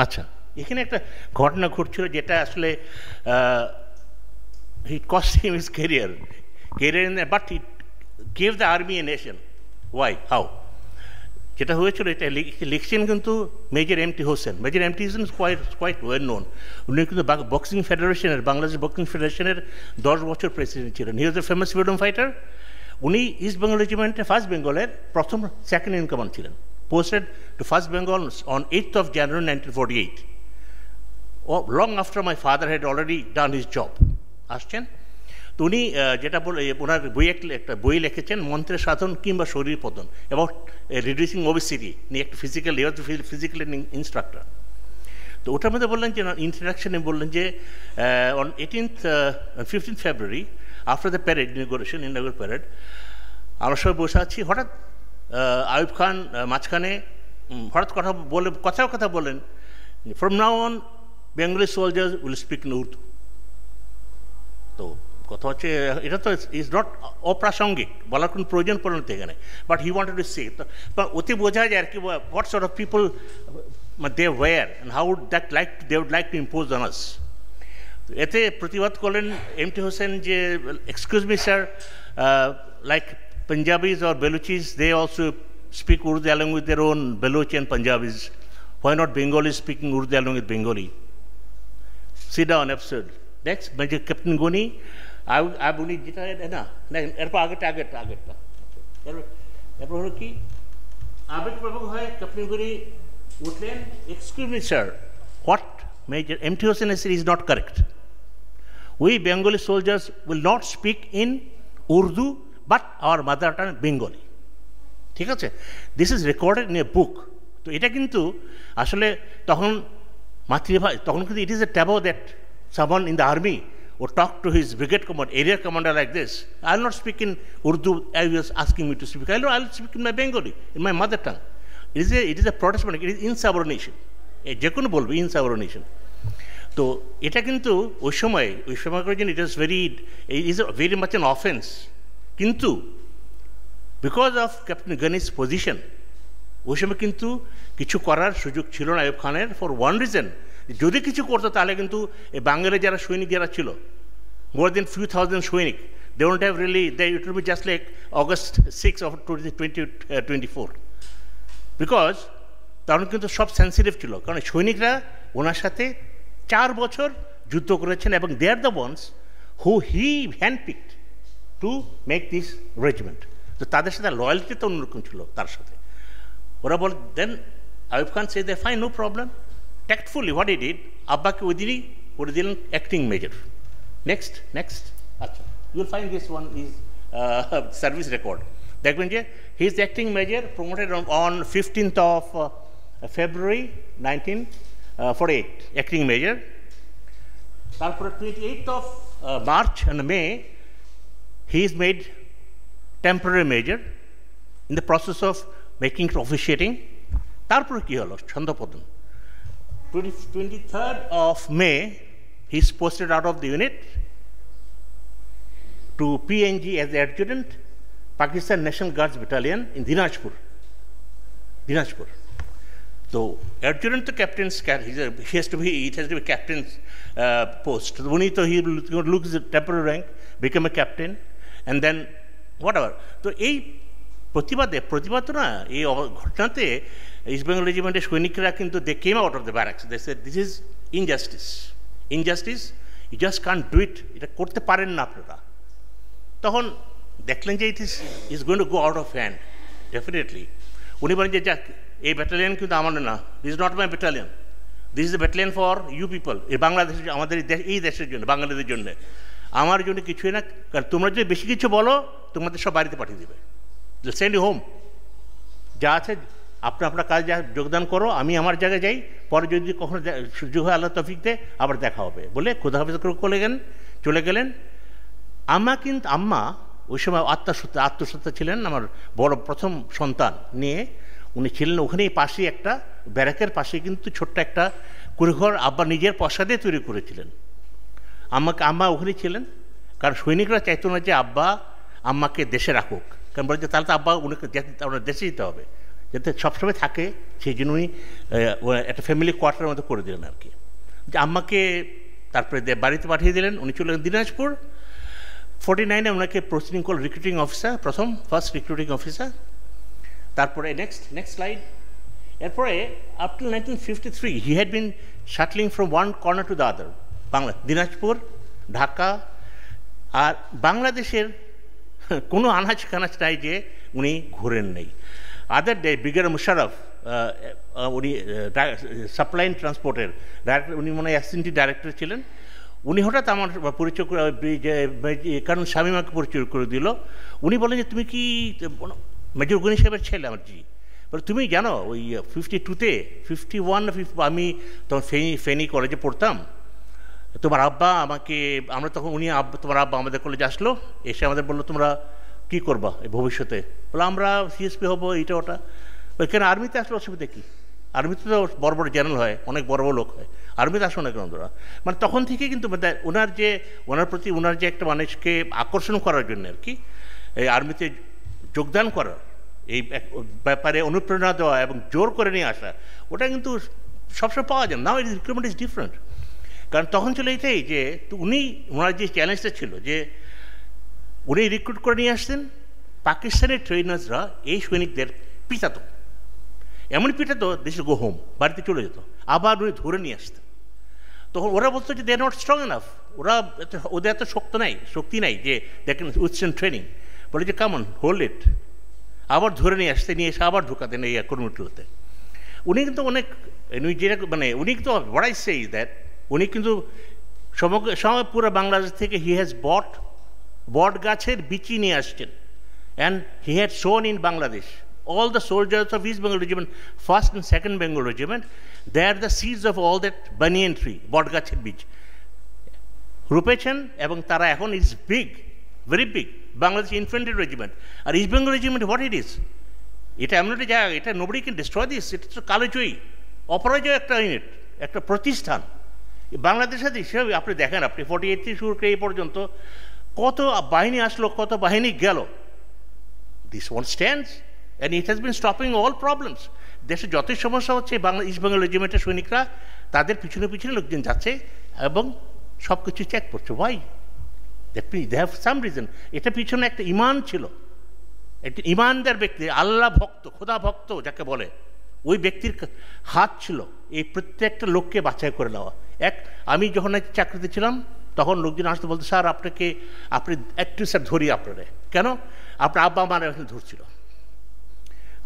আচ্ছা এখানে একটা ঘটনা ঘটছিল যেটা আসলে it cost him his career in there, but it gave the army a nation. Why? How? যেটা হয়েছিল এটা লিখছেন কিন্তু major MT Hossain. Major MT Hossain quite well known. উনি কিন্তু বক্সিং ফেডারেশনের, বাংলাদেশ বক্সিং ফেডারেশনের 10 বছর প্রেসিডেন্ট ছিলেন। হি ওয়াজ এ ফেমাস ফ্রিডম ফাইটার। উনি ইস্ট বেঙ্গল রেজিমেন্টের ফার্স্ট বেঙ্গলের সেকেন্ড ইন কমান্ড ছিলেন। Posted to First Bengal on 8th of January 1948, long after my father had already done his job. আসছেন তো উনি যেটা বলে ওনার একটা বই লিখেছেন মন্ত্রের সাধন কিংবা শরীর পতন, অ্যাবাউট রিডিউসিং ওবেসিটি নিয়ে একটা ফিজিক্যাল ইনস্ট্রাক্টর। তো ওটার মধ্যে বললেন যে ইন্ট্রোডাকশনে বললেন যে on 15th February after the parade ইনগুরেশন parade আমরা সবাই বসে আছি, হঠাৎ আইয়ুব খান মাঝখানে হঠাৎ কথা বলেন, from now on Bengali soldiers will speak in Urdu. তো কথা হচ্ছে এটা তো ইজ নট অপ্রাসঙ্গিক, বলার কোনো প্রয়োজন পড়ে না এখানে, but he wanted to say. অতি বোঝা যায় আর কি what sort of people they were and how they would like to impose on us. এতে প্রতিবাদ করলেন এমটি হোসেন যে excuse me sir, like Punjabis or Baluchis, they also speak Urdu along with their own Baluchi and Punjabis. Why not Bengalis speaking Urdu along with Bengali? Sit down, absurd. Next, Major Captain Goni, I believe যেটা না এরপর আগেরটা এরপর হলো কি আবেগপ্রবণ হয় captain Gani উঠলেন, excuse me sir, what major MT Hossain is not correct. We Bengali soldiers will not speak in Urdu but our mother tongue Bengali. ঠিক আছে, this is recorded in a book. তো এটা কিন্তু আসলে তখন মাতৃভাষা, তখন কিন্তু it is a taboo that someone in the army or talk to his brigade commander, area commander like this. I will not speak in Urdu as he was asking me to speak. I will speak in my Bengali, in my mother tongue. It is a protest, it is insubordination. যে কোনো বলবে insubordination. তো এটা কিন্তু ওই সময় করার জন্য it is very much an offense. কিন্তু বিকজ অফ ক্যাপ্টেন গনিস পজিশন ওই সময় কিন্তু কিছু করার সুযোগ ছিল না আইয়ুব খানের, ফর ওয়ান রিজন, যদি কিছু করতো তাহলে কিন্তু এই বাঙালি যারা সৈনিক যারা ছিল, মোর দেন ফিউ থাউজেন্ড সৈনিক, they don't have really, it will be just like August 6 of 2024, because তখন কিন্তু সব সেন্সিটিভ ছিল, কারণ সৈনিকরা ওনার সাথে 4 বছর যুদ্ধ করেছেন এবং they are the ones who he handpicked to make this regiment. তো তাদের সাথে লয়্যালিটি তো অন্যরকম ছিল তার সাথে। ওরা বল then Ayub Khan says they fine no problem, tactfully what he did, আব্বাকে ওই দিনই করে দিলেন অ্যাক্টিং মেজর। নেক্সট আচ্ছা you'll find this one is service record, দেখবেন যে he is acting major promoted on 15th of February 1948, acting major. তারপরে 28th of March and May he is made temporary major in the process of making officiating. তারপরে কি হলো ছন্দপতন, 23rd of May he is posted out of the unit to PNG as the adjutant, Pakistan National Guards Battalion in Dinajpur. So adjutant to captain's, it has to be captain's post. Only so he looks at temporary rank, become a captain, and then whatever. তো এই প্রতিবাদ না এই ঘটনাতে east Bengal রেজিমেন্টের সৈনিকরা কিন্তু they came out of the barracks, they said this is injustice, you just can't do it, এটা করতে পারেন না আপনারা। তখন দেখলেন যে it is going to go out of hand, definitely উনি বলেন যে যাক এই ব্যাটালিয়ন কিন্তু আমার না, this is not my battalion, this is the battalion for you people, এই বাংলাদেশের আমাদের এই দেশের জন্য, বাঙালিদের জন্য, আমার জন্য কিছুই না, কারণ তোমরা যদি বেশি কিছু বলো তোমাদের সব বাড়িতে পাঠিয়ে দেবে, সেন্ড ইউ হোম, যা আছে আপনার কাজ যা যোগদান করো, আমি আমার জায়গায় যাই, পরে যদি কখনো সুযোগ হয় আল্লাহ তৌফিক দে আবার দেখা হবে বলে খোদা হাফেজ করে চলে গেলেন। আম্মা ওই সময় আত্মসত্ত্বা ছিলেন, আমার বড় প্রথম সন্তান নিয়ে উনি ছিলেন ওখানেই পাশে একটা ব্যারাকের পাশে কিন্তু ছোট্ট একটা কুড়িঘর আব্বা নিজের পয়সা দিয়ে তৈরি করেছিলেন। আম্মা ওখানেই ছিলেন, কারণ সৈনিকরা চাইতো না যে আব্বা আম্মাকে দেশে রাখুক, কারণ বলে যে তাহলে তো আব্বা উনিকে দেশে যেতে হবে, যাতে সবসময় থাকে, সেই জন্য উনি একটা ফ্যামিলি কোয়ার্টারের মতো করে দিলেন আর কি। যে আম্মাকে তারপরে বাড়িতে পাঠিয়ে দিলেন, উনি চলে গেলেন দিনাজপুর। 49-এ ওনাকে পোস্টিং করল recruiting officer, first recruiting officer. তারপরে নেক্সট স্লাইড। এরপরে up to 1953 he had been shuttling from one corner to the other, Dinajpur, Dhaka, আর বাংলাদেশের কোনো আনাজ কানাজ নাই যে উনি ঘুরেন নেই। আদার ডে ব্রিগেডিয়ার মুশারফ, উনি সাপ্লাই অ্যান্ড ট্রান্সপোর্টের ডাইরেক্টর, উনি মনে হয় অ্যাসিস্ট্যান্ট ডাইরেক্টর ছিলেন। উনি হঠাৎ আমার পরিচয় করে, কারণ শামীমাকে পরিচয় করে দিল। উনি বলেন যে তুমি কি মেজর গনি সাহেবের ছেলে? আমার জি। বলে তুমি জানো ওই 52-তে 51 আমি তখন ফেনী কলেজে পড়তাম, তোমার আব্বা আমাকে, আমরা তখন তোমার আব্বা আমাদের কলেজে আসলো, এসে আমাদের বললো তোমরা কী করবা ভবিষ্যতে? বলে আমরা সিএসপি হবো, এইটা ওটা। কেন আর্মিতে আসলে অসুবিধা কী? আর্মিতে তো বড় বড় জেনারেল হয়, অনেক বড় বড় লোক হয়, আর্মিতে আসো না কেন তোরা? মানে তখন থেকে কিন্তু ওনার প্রতি ওনার যে একটা মানুষকে আকর্ষণ করার জন্য আর কি, এই আর্মিতে যোগদান করার, এই ব্যাপারে অনুপ্রেরণা দেওয়া এবং জোর করে নিয়ে আসা, ওটা কিন্তু সবসময় পাওয়া যায় না। নাও রিক্রুটমেন্ট ইজ ডিফারেন্ট। কারণ তখন ছিল এটাই যে ওনার যে চ্যালেঞ্জটা ছিল যে উনি রিক্রুট করে নিয়ে আসতেন, পাকিস্তানের ট্রেনার্সরা এই সৈনিকদের পিটাতো, এমন পিটাতো দেশে গো হোম, বাড়িতে চলে যেত, আবার উনি ধরে নিয়ে আসতেন। তখন ওরা বলতো যে দে আর নট স্ট্রং এনাফ, ওদের এত শক্তি নাই যে দে ক্যান উইথস্ট্যান্ড ট্রেনিং। বলে যে কামন হোল্ড ইট, আবার ধরে নিয়ে আসতে, নিয়ে এসে আবার ঢোকাতেন এই কর্মীগুলোতে। উনি কিন্তু অনেক উনি কিন্তু what I say is that উনি কিন্তু সময় পুরো বাংলাদেশ থেকে হি হ্যাজ বট গাছের বিচি নিয়ে আসছেন, অ্যান্ড হি হ্যাড শোন in Bangladesh all the soldiers of East Bengal Regiment, 1st and 2nd Bengal Regiment, they are the seeds of all that banyan tree, বট গাছের বীজ রূপেছেন, এবং তারা এখন is big, very big, Bangladesh infantry regiment. আর east Bengal regiment what it is, এটা এমন একটা জায়গা, এটা নোবডি ক্যান ডিস্ট্রয় দিস, এটা তো কালোজয়ী অপরাজয় একটা ইউনিট, একটা প্রতিষ্ঠান বাংলাদেশের হিসেবে। আপনি দেখেন, আপনি 48 থেকে শুরু করে এই পর্যন্ত কত বাহিনী আসলো, কত বাহিনী গেল, this one stands and it has been stopping all problems. দেশে যতই সমস্যা হচ্ছে, ইস্ট বেঙ্গল রেজিমেন্টের সৈনিকরা তাদের পিছনে পিছনে লোকজন যাচ্ছে এবং সব কিছু চেক করছে। Why? They have some reason. এটা পিছনে একটা ইমান ছিল, একটা ইমানদার ব্যক্তি, আল্লাহ ভক্ত, খোদা ভক্ত যাকে বলে, ওই ব্যক্তির হাত ছিল এই প্রত্যেকটা লোককে বাছাই করে নেওয়া। আমি যখন চাকরিতে ছিলাম তখন লোকজন আসতে বলতো, স্যার আপনি একটু স্যার ধরি আপনারে, কেন? আপনার আব্বা আমার এখন ধরছিল।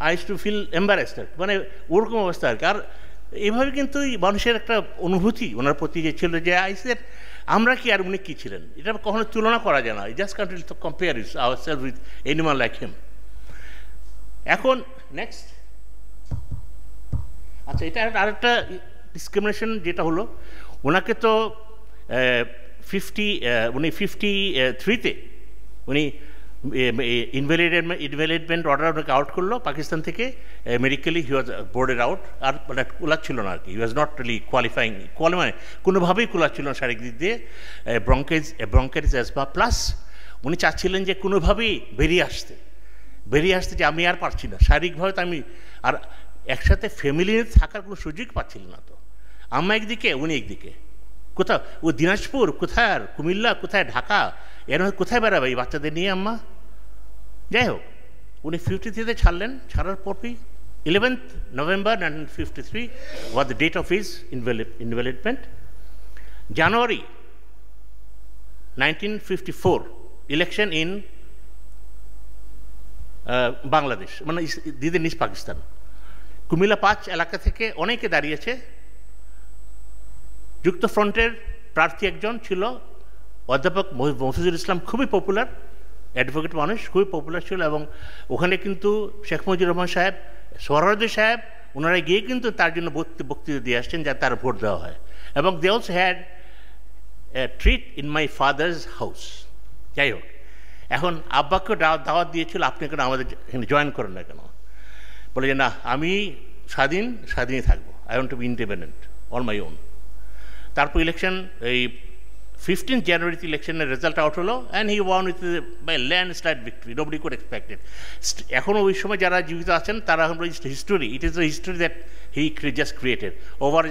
I use to feel embarrassed, মানে ওরকম অবস্থা আর কি। আর এইভাবে কিন্তু মানুষের একটা অনুভূতি ওনার প্রতি যে ছিল, যে আইসের আমরা কি আর উনি কী ছিলেন, এটা কখনো তুলনা করা যায় না। Just Kant compare our self with animal like him. এখন নেক্সট, আচ্ছা, এটা আরেকটা ডিসক্রিমিনেশন যেটা হলো, ওনাকে তো 53-তে উনি ইনভ্যালিডমেন্ট অর্ডার ওনাকে আউট করলো পাকিস্তান থেকে, মেডিকেলি হি ওয়াজ বোর্ডেড আউট। আর মানে কুলাচ্ছিল না আর কি, হি ওয়াজ নট রিলি কোয়ালিফাইং, মানে কোনোভাবেই কুলাচ্ছিল না শারীরিক দিক দিয়ে, ব্রঙ্কাইটিস অ্যাজমা প্লাস। উনি চাচ্ছিলেন যে কোনোভাবেই বেরিয়ে আসতে যে আমি আর পারছি না শারীরিকভাবে, তো আমি আর একসাথে ফ্যামিলি থাকার কোনো সুযোগ পাচ্ছিলেন না। তো আম্মা একদিকে, উনি একদিকে, কোথাও ও দিনাজপুর, কোথায় আর কুমিল্লা, কোথায় ঢাকা, এর কোথায় বেড়াবে এই বাচ্চাদের নিয়ে আম্মা? যাই হোক, উনি 53-তে ছাড়লেন। ছাড়ার পরই 11th November 1953 was the date of his invalidment. January 1954 election in Bangladesh, মানে দিদের নিজ পাকিস্তান। কুমিল্লা 5 এলাকা থেকে অনেকে দাঁড়িয়েছে। যুক্তফ্রন্টের প্রার্থী একজন ছিল অধ্যাপক মফিজুল ইসলাম, খুবই পপুলার অ্যাডভোকেট মানুষ, খুবই পপুলার ছিল। এবং ওখানে কিন্তু শেখ মুজিবুর রহমান সাহেব, সোহরাওয়ার্দী সাহেব, ওনারা গিয়ে কিন্তু তার জন্য বক্তৃতা দিয়ে আসছেন যাতে তার ভোট দেওয়া হয়। এবং they also had treat in my father's house. যাই হোক, এখন আব্বাকেও দাওয়াত দিয়েছিল, আপনি কেন আমাদের এখানে জয়েন করেন না কেন? বলে যে না, আমি স্বাধীনই থাকবো, I want to be independent on my own. তারপর ইলেকশন, এই 15 জানুয়ারিতে ইলেকশনের রেজাল্ট আউট হলো, and he won with by landslide victory, nobody could expect it. এখনও ওই সময় যারা জীবিত আছেন তারা এখন history, it is the history that he just created over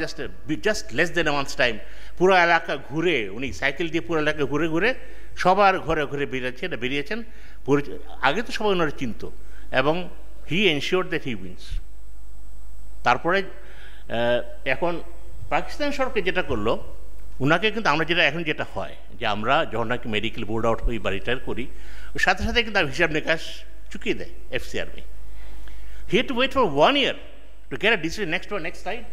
just less than a month's time. পুরো এলাকা ঘুরে, উনি সাইকেল দিয়ে পুরো এলাকা ঘুরে ঘুরে সবার ঘরে ঘুরে বেরিয়েছেন। আগে তো সবাই ওনারা চিনত, এবং হি এনশিওর দ্যাট হি উইন্স। তারপরে এখন পাকিস্তান সরকার যেটা করলো, ওনাকে কিন্তু আমরা যেটা হয় যে আমরা যখন নাকি মেডিকেল বোর্ড আউট হই বা রিটায়ার করি, ওর সাথে সাথে কিন্তু হিসাব নিকাশ চুকিয়ে দেয় FCRB। He had to wait for 1 year to get a decision. Next slide.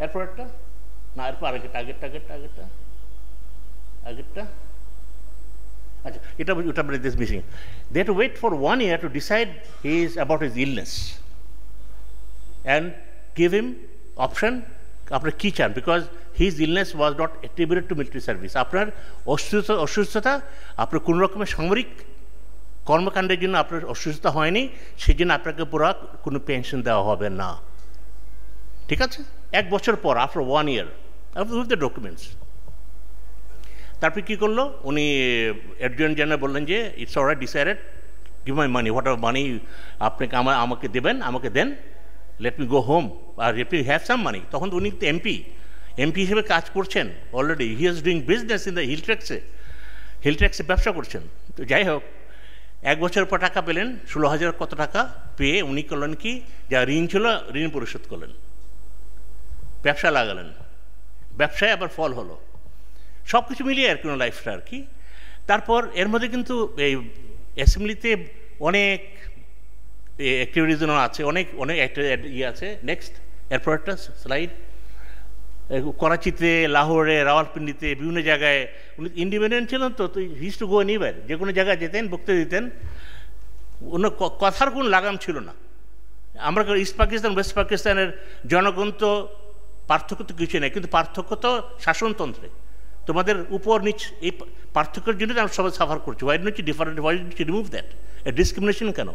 এরপর একটা না, এরপর আগেরটা আচ্ছা, এটা this missing. They had to wait for 1 year to decide about his illness and give him option আপনার কী চান, because his illness was not attributed two military service. আপনার অসুস্থতা আপনার কোনো রকমের সামরিক কর্মকাণ্ডের জন্য আপনার অসুস্থতা হয়নি, সেই জন্য আপনাকে পুরো কোনো পেনশন দেওয়া হবে না। ঠিক আছে, 1 বছর পর, after 1 year with the documents. তারপরে কী করলো উনি, অ্যাডজুটেন্ট জেনারেল বললেন যে it's alright decided, give my money, whatever money আপনাকে আমাকে দেবেন, আমাকে দেন, লেট মি গো হোম, আর let me have some money. তখন তো উনি এমপি হিসেবে কাজ করছেন already, he is doing business in the hill ট্যাক্সে ব্যবসা করছেন। তো যাই হোক, 1 বছর পর টাকা পেলেন, 16,000 কত টাকা পেয়ে উনি করলেন কি, যা ঋণ ছিল ঋণ পরিশোধ করলেন, ব্যবসা লাগালেন, ব্যবসায় আবার ফল হলো, সব কিছু মিলিয়ে আর কোনো লাইফটা আর কি। তারপর এর মধ্যে কিন্তু এই অ্যাসেম্বলিতে অনেক অ্যাক্টিভিটিজও আছে, অনেক একটা ইয়ে আছে। নেক্সট, এরপর একটা স্লাইড। করাচিতে, লাহোরে, রাওয়ালপিন্ডিতে, বিভিন্ন জায়গায় উনি ইন্ডিপেন্ডেন্ট ছিলেন, তো হিজ টু গো এনিওয়্যার, যে কোনো জায়গায় যেতেন, বক্তৃতা দিতেন, ওনার কথার কোনো লাগাম ছিল না। আমরা ইস্ট পাকিস্তান ওয়েস্ট পাকিস্তানের জনগণ তো পার্থক্য তো কিছু নেই, কিন্তু পার্থক্য তো শাসনতন্ত্রে। তোমাদের উপর নিচ এই পার্থক্যের জন্য আমরা সবাই সাফার করছি। Why don't you different, why don't you remove that, discrimination কেন,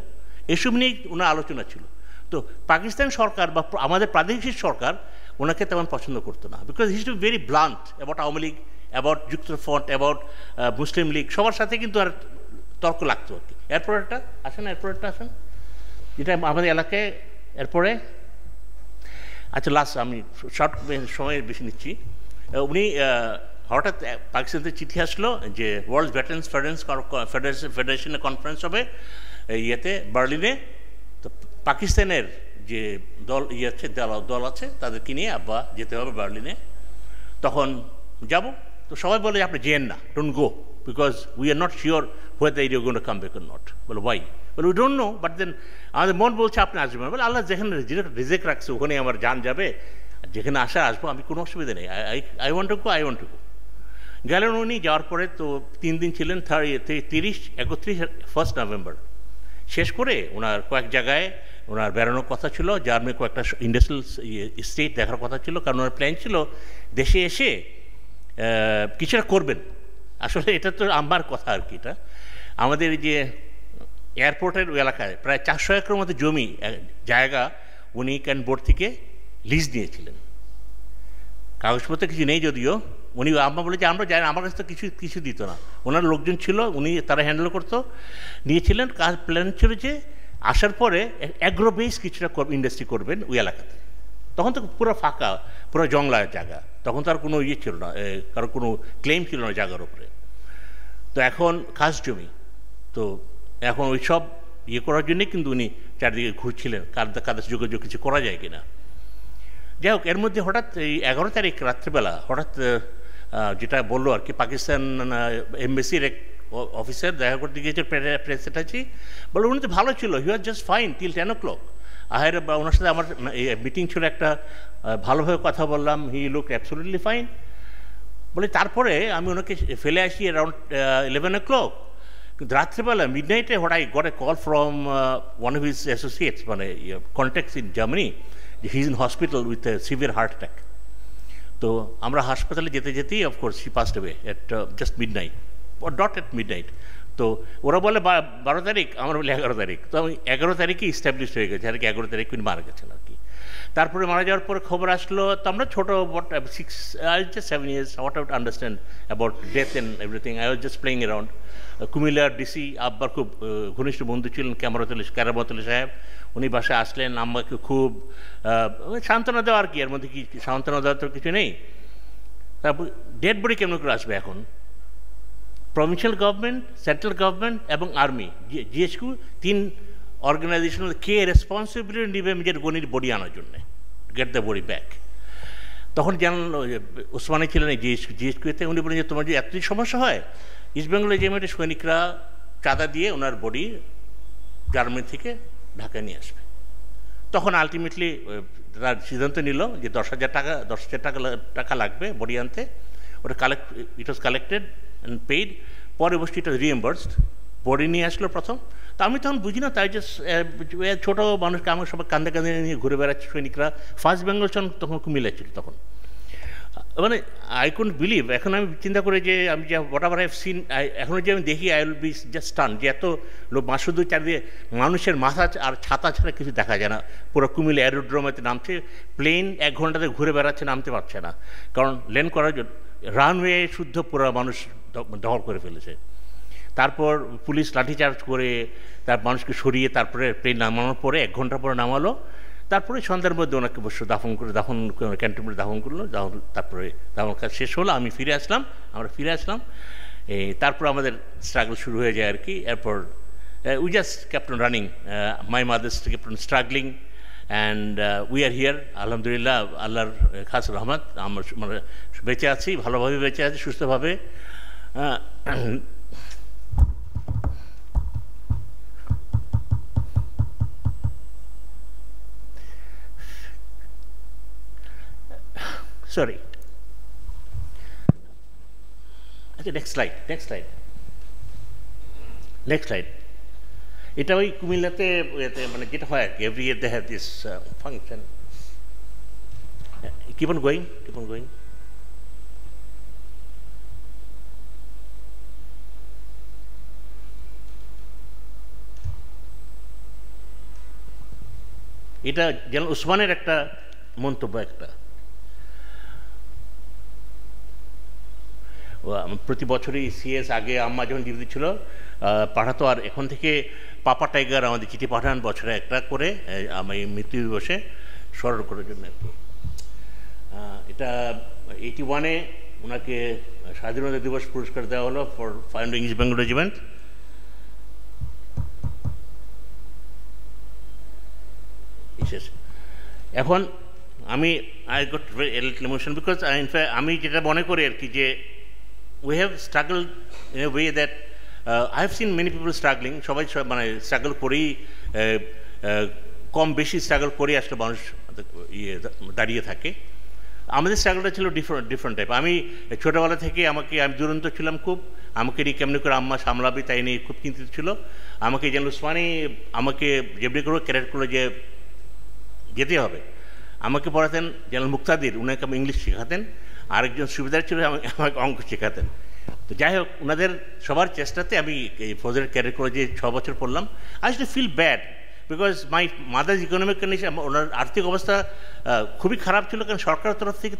এসব নিয়েই ওনার আলোচনা ছিল। তো পাকিস্তান সরকার বা আমাদের প্রাদেশিক সরকার ওনাকে তেমন পছন্দ করতো না, because he is too very blunt about Awami League, about Juktofront, about Muslim League, সবার সাথে কিন্তু আর তর্ক লাগতো আর কি। এরপর একটা আসেন, যেটা আমাদের এলাকায়। এরপরে আচ্ছা, লাস্ট আমি শর্ট সময় বেশি নিচ্ছি। উনি হঠাৎ পাকিস্তান থেকে চিঠি আসলো যে ওয়ার্ল্ড ভেটারেন্স ফেডারেশনের কনফারেন্স হবে ইয়েতে, বার্লিনে। তো পাকিস্তানের যে দল আছে তাদেরকে নিয়ে আব্বা যেতে হবে বার্লিনে। তখন যাব, তো সবাই বলে আপনি যেন না, don't go, because we are not sure whether you going to come back or not. বলে ওয়াই? বলে we don't know, but then আমাদের মন বলছে আপনি আসবেন। বলে আল্লাহ যেখানে রিজেক্ট রাখছে ওখানে আমার জান যাবে, যেখানে আসা আসবো, আমি কোনো অসুবিধা নেই, আই ওয়ান্ট টু গো। গেলেন উনি, যাওয়ার পরে তো 3 দিন ছিলেন, 30, 31, 1 নভেম্বর শেষ করে ওনার কয়েক জায়গায় ওনার বেড়ানোর কথা ছিল, জার্মানি কয়েকটা ইন্ডাস্ট্রিয়াল স্টেট দেখার কথা ছিল, কারণ ওনার প্ল্যান ছিল দেশে এসে কিছুটা করবেন। আসলে এটা তো আমার কথা আর কি, এটা আমাদের এই যে এয়ারপোর্টের এলাকায় প্রায় 400 একরের মতো জমি জায়গা উনি ক্যান বোর্ড থেকে লিজ নিয়েছিলেন। কাগজপত্র কিছু নেই যদিও, উনি আম্মা বলে যে আমরা জানি, আমার কাছে তো কিছু দিত না, ওনার লোকজন ছিল, উনি তারা হ্যান্ডেল করতো, নিয়েছিলেন। কাজ প্ল্যান ছিল যে আসার পরে অ্যাগ্রো বেস কিছুটা ইন্ডাস্ট্রি করবেন ওই এলাকাতে। তখন তো পুরো ফাঁকা, পুরো জংলা জায়গা, তখন তো আর কোনো ইয়ে ছিল না, কারো কোনো ক্লেম ছিল না জায়গার উপরে। তো এখন খাস জমি, তো এখন ওই সব ইয়ে করার জন্যে কিন্তু উনি চারদিকে ঘুরছিলেন, কাদের যোগাযোগ কিছু করা যায় কিনা। যাই হোক, এর মধ্যে হঠাৎ এই 11 তারিখ রাত্রিবেলা হঠাৎ যেটা বললো আর কি, পাকিস্তান এমবেসির এক অফিসার দেখা করতে গিয়েছে প্রেস অ্যাটাচি, বলে উনি তো ভালো ছিল, he was just fine till 10 o'clock। ওনার সাথে আমার মিটিং ছিল একটা, ভালোভাবে কথা বললাম, হি লুক অ্যাবসলিউটলি ফাইন। বলে তারপরে আমি ওনাকে ফেলে আসি অ্যারাউন্ড 11 o'clock, কিন্তু রাত্রেবেলা মিডনাইটে what I got a call from one of his associates, মানে contacts in Germany, he is in hospital with a severe heart attack. তো আমরা হাসপাতালে যেতে যেতেই of course he passed away at just midnight, dot at midnight. তো ওরা বলে 12 তারিখ, আমরা বলি 11 তারিখ। তো আমি 11 তারিখে ইস্টাবলিশ হয়ে গেছে আর কি, 11 তারিখ উনি মারা গেছেন আর কি। তারপরে মারা যাওয়ার পরে খবর আসলো, তো আমরা ছোটো, I was just 7 years, what I would understand about death and everything. I was just playing around. কুমিল্লার ডিসি আব্বার খুব ঘনিষ্ঠ বন্ধু ছিলেন কেরামতুল্লাহ সাহেব, উনি বাসায় আসলেন, আমাকে খুব সান্ত্বনা দেওয়া আর কি, এর মধ্যে কি সান্ত্বনা দেওয়ার তো কিছু নেই। তারপর ডেড বডি কেমন করে আসবে এখন? প্রভিন্সিয়াল গভর্নমেন্ট, সেন্ট্রাল গভর্নমেন্ট এবং আর্মি, জিএসকিউ, 3 অর্গানাইজেশন কে রেসপন্সিবিলিটি নেবে নিজের গনির বডি আনার জন্যে, গেট দ্য বডি ব্যাক। তখন জানল ওসমানী ছিলেন এই জিএসকিউতে, উনি বলেন যে তোমার যে এতই সমস্যা হয়, ইস্ট বেঙ্গল রেজিমেন্টের সৈনিকরা চাঁদা দিয়ে ওনার বডি জার্মানি থেকে ঢাকায় নিয়ে আসবে। তখন আলটিমেটলি তার সিদ্ধান্ত নিল যে 10,000 টাকা লাগবে বডি আনতে। ওটা ইট ওয়াজ কালেক্টেড অ্যান্ড পেইড। পরে বসে এটা রিএম্বার্সড, বডি নিয়ে আসলো প্রথম। তো আমি তখন বুঝি না, তাই যে ছোটো মানুষকে আমার সবাই কান্দে কান্দে নিয়ে ঘুরে বেড়াচ্ছে সৈনিকরা। ফার্স্ট বেঙ্গল সন তখন কুমিল্লা ছিল তখন, মানে আই কুডন্ট বিলিভ। এখন আমি চিন্তা করি যে আমি যে what ever I have seen, এখনও যে আমি দেখি আই উইল বি জাস্ট স্টান, যে এত লোক মাসুদু চারিদিকে মানুষের মাথা আর ছাতা ছাড়া কিছু দেখা যায় না। পুরো কুমিল্লা অ্যারোড্রোমেতে নামছে, প্লেন 1 ঘন্টাতে ঘুরে বেড়াচ্ছে, নামতে পারছে না, কারণ ল্যান্ড করার জন্য রানওয়ে শুদ্ধ পুরো মানুষ দখল করে ফেলেছে। তারপর পুলিশ লাঠিচার্জ করে তার মানুষকে সরিয়ে তারপরে প্লেন নামানোর পরে 1 ঘন্টা পরে নামালো। তারপরে সন্ধ্যার মধ্যে ওনাকে অবশ্য দাফন ক্যান্টনমেন্টে দাফন করলো। তারপরে দাফন কাজ শেষ হলো, আমরা ফিরে আসলাম। তারপর আমাদের স্ট্রাগল শুরু হয়ে যায় আর কি। এরপর we just kept on running, my mother's kept on struggling and we are here, আলহামদুলিল্লাহ, আল্লাহর খাস রহমত। আমরা মানে বেঁচে আছি, ভালোভাবে বেঁচে আছি, সুস্থভাবে। সরি, আচ্ছা নেক্সট স্লাইড। এটা ওই কুমিল্লাতে মানে যেটা হয় আর কি, every year they have this function. Keep on going. এটা যেন উসমানের একটা মন্তব্য, একটা প্রতি বছরই সিএস আগে আম্মা যখন জীবিত ছিল পাঠাতো, আর এখন থেকে পাপা টাইগার আমাদের চিঠি পাঠান বছরে একটা করে আমি মৃত্যু দিবসে স্মরণ করার জন্য। এটা 81-এ ওনাকে স্বাধীনতা দিবস পুরস্কার দেওয়া হলো for founding east Bengal regiment. এখন আমি I got very little emotion because in fact আমি যেটা মনে করি আর কি, যে we have struggled in a way that I have seen many people struggling, সবাই মানে স্ট্রাগল করেই কম বেশি স্ট্রাগল করে আসলে মানুষ দাঁড়িয়ে থাকে। আমাদের স্ট্রাগলটা ছিল ডিফারেন্ট টাইপ। আমি ছোটোবেলা থেকে আমি দুরন্ত ছিলাম খুব, আমাকে নিয়ে কেমনি করে আম্মা সামলাবে তাই নিয়ে খুব চিন্তিত ছিল। আমাকে যেন উসমানী আমাকে যেমনি করে ক্যারেক্ট করলো যে যেতে হবে। আমাকে পড়াতেন জেনারেল মুক্তাদির, উনাকে আমি ইংলিশ শেখাতেন, আরেকজন সুবিধার ছিল আমাকে অঙ্ক শেখাতেন। তো যাই হোক, ওনাদের সবার চেষ্টাতে আমি এই ফৌজের ক্যারিয়ার করে যে 6 বছর পড়লাম। I too feel bad because my mother's economic condition, ওনার আর্থিক অবস্থা খুবই খারাপ ছিল, কারণ সরকারের তরফ থেকে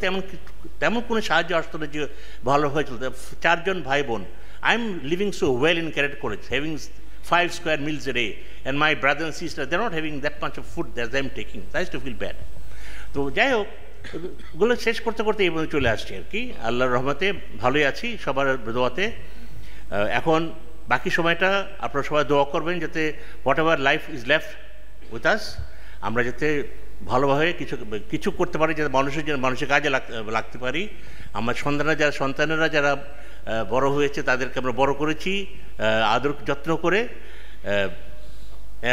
তেমন কোনো সাহায্য আসতো না যে ভালো হয়েছিল। 4 জন ভাই বোন। I am living so well in carat college, having 5 square meals a day, and my brother and sister, they're not having that much of food as I'm taking. I used to feel bad. তো যাই হোক, ওগুলো শেষ করতে করতে এই পর্যন্ত চলে আসছি আর কি। আল্লাহর রহমতে ভালোই আছি, সবার দোয়াতে। এখন বাকি সময়টা আপনারা সবাই দোয়া করবেন যাতে what ever life is left with us, আমরা যাতে ভালোভাবে কিছু করতে পারি, যাতে মানুষের কাজে লাগতে পারি। আমার সন্তানেরা যারা বড় হয়েছে তাদেরকে আমরা বড় করেছি আদর যত্ন করে,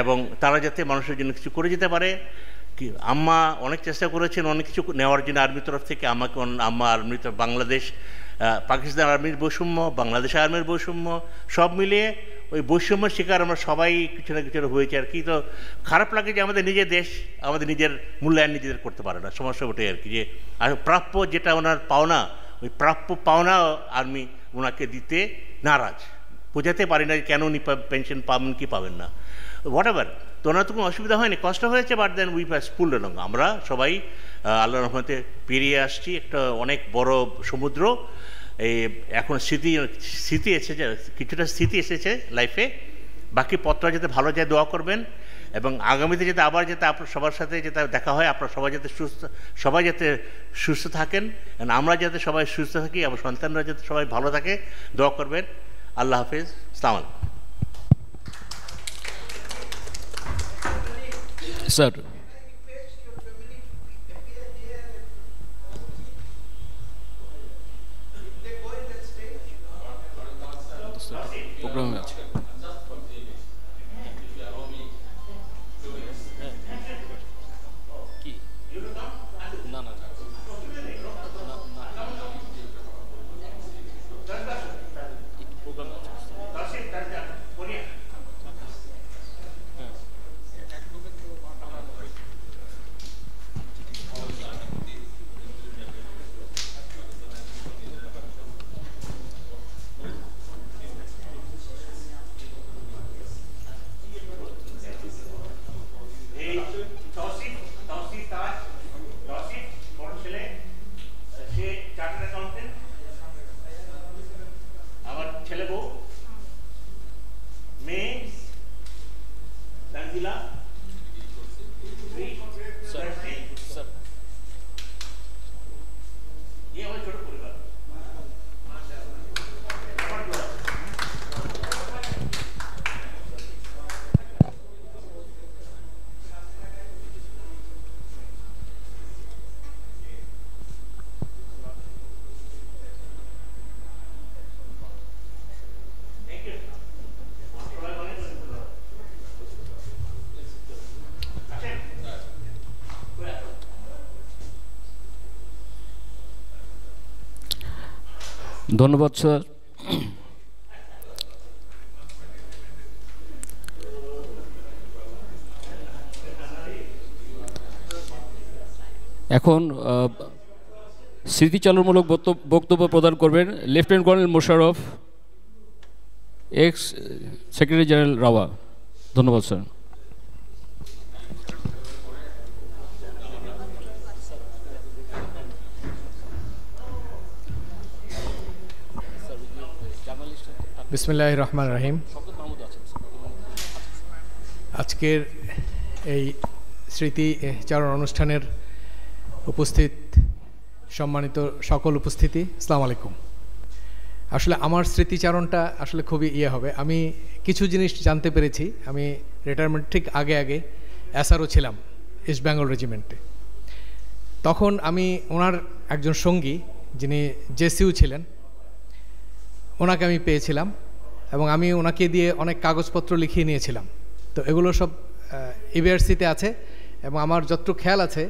এবং তারা যাতে মানুষের জন্য কিছু করে যেতে পারে। আম্মা অনেক চেষ্টা করেছেন অনেক কিছু নেওয়ার জন্য আর্মির তরফ থেকে। আম্মা আর্মির তরফ, বাংলাদেশ পাকিস্তান আর্মির বৈষম্য, বাংলাদেশ আর্মির বৈষম্য, সব মিলিয়ে ওই বৈষম্যের শিকার আমরা সবাই কিছু না কিছু হয়েছে আর কি। তো খারাপ লাগে যে আমাদের নিজের দেশ আমাদের নিজের মূল্যায়ন নিজেদের করতে পারে না। সমস্যা ওটাই আর কি, যে আর প্রাপ্য যেটা ওনার পাওনা, ওই প্রাপ্য পাওনা আর্মি ওনাকে দিতে নারাজ, বোঝাতে পারি না কেন উনি পেনশন পাবেন কি পাবেন না, হোয়াট এভার। তো ওনার তো কোনো অসুবিধা হয়নি, কষ্ট হয়েছে, but then we have pulled along. আমরা সবাই আল্লাহর রহমতে পেরিয়ে আসছি একটা অনেক বড় সমুদ্র। এই এখন স্মৃতি এসেছে, কিছুটা স্মৃতি এসেছে লাইফে। বাকি পথটা যাতে ভালো যায় দোয়া করবেন, এবং আগামীতে যাতে আবার যাতে আপনার সবার সাথে যাতে দেখা হয়, আপনার সবাই যাতে সুস্থ থাকেন, আমরা যাতে সবাই সুস্থ থাকি, আমার সন্তানরা যাতে সবাই ভালো থাকে, দোয়া করবেন। আল্লাহ হাফেজ, আসসালামু আলাইকুম। স্যার, প্রোগ্রামে আছে। ধন্যবাদ স্যার। এখন স্মৃতিচারণমূলক বক্তব্য প্রদান করবেন lieutenant colonel Mosharraf, x secretary general rava. ধন্যবাদ স্যার। বিসমিল্লাহির রহমানির রহিম। আজকের এই স্মৃতিচারণ অনুষ্ঠানের উপস্থিত সম্মানিত সকল উপস্থিতি, আসসালামু আলাইকুম। আসলে আমার স্মৃতিচারণটা আসলে খুবই হবে। আমি কিছু জিনিস জানতে পেরেছি। আমি রিটায়ারমেন্ট ঠিক আগে এসআরও ছিলাম ইস্ট বেঙ্গল রেজিমেন্টে। তখন আমি ওনার একজন সঙ্গী যিনি জেসিউ ছিলেন, ওনাকে আমি পেয়েছিলাম এবং আমি ওনাকে দিয়ে অনেক কাগজপত্র লিখিয়ে নিয়েছিলাম। তো এগুলো সব ইবিআরসিতে আছে এবং আমার যতটুকু খেয়াল আছে,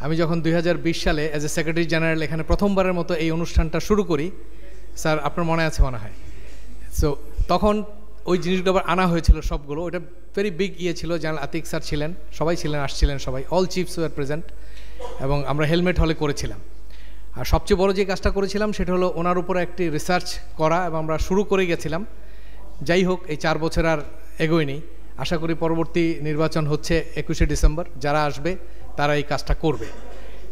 আমি যখন 2020 সালে অ্যাজ এ সেক্রেটারি জেনারেল এখানে প্রথমবারের মতো এই অনুষ্ঠানটা শুরু করি, স্যার আপনার মনে আছে মনে হয়, সো তখন ওই জিনিসগুলো আবার আনা হয়েছিল সবগুলো। ওটা ভেরি বিগ ছিল। জেনারেল আতিক স্যার ছিলেন, সবাই ছিলেন, আসছিলেন সবাই, অল চিফস ওয়ার প্রেজেন্ট, এবং আমরা হেলমেট হলে করেছিলাম। আর সবচেয়ে বড় যে কাজটা করেছিলাম সেটা হলো ওনার উপরে একটি রিসার্চ করা, এবং আমরা শুরু করে গেছিলাম। যাই হোক, এই 4 বছর আর এগোয়নি। আশা করি পরবর্তী নির্বাচন হচ্ছে 21শে ডিসেম্বর, যারা আসবে তারা এই কাজটা করবে।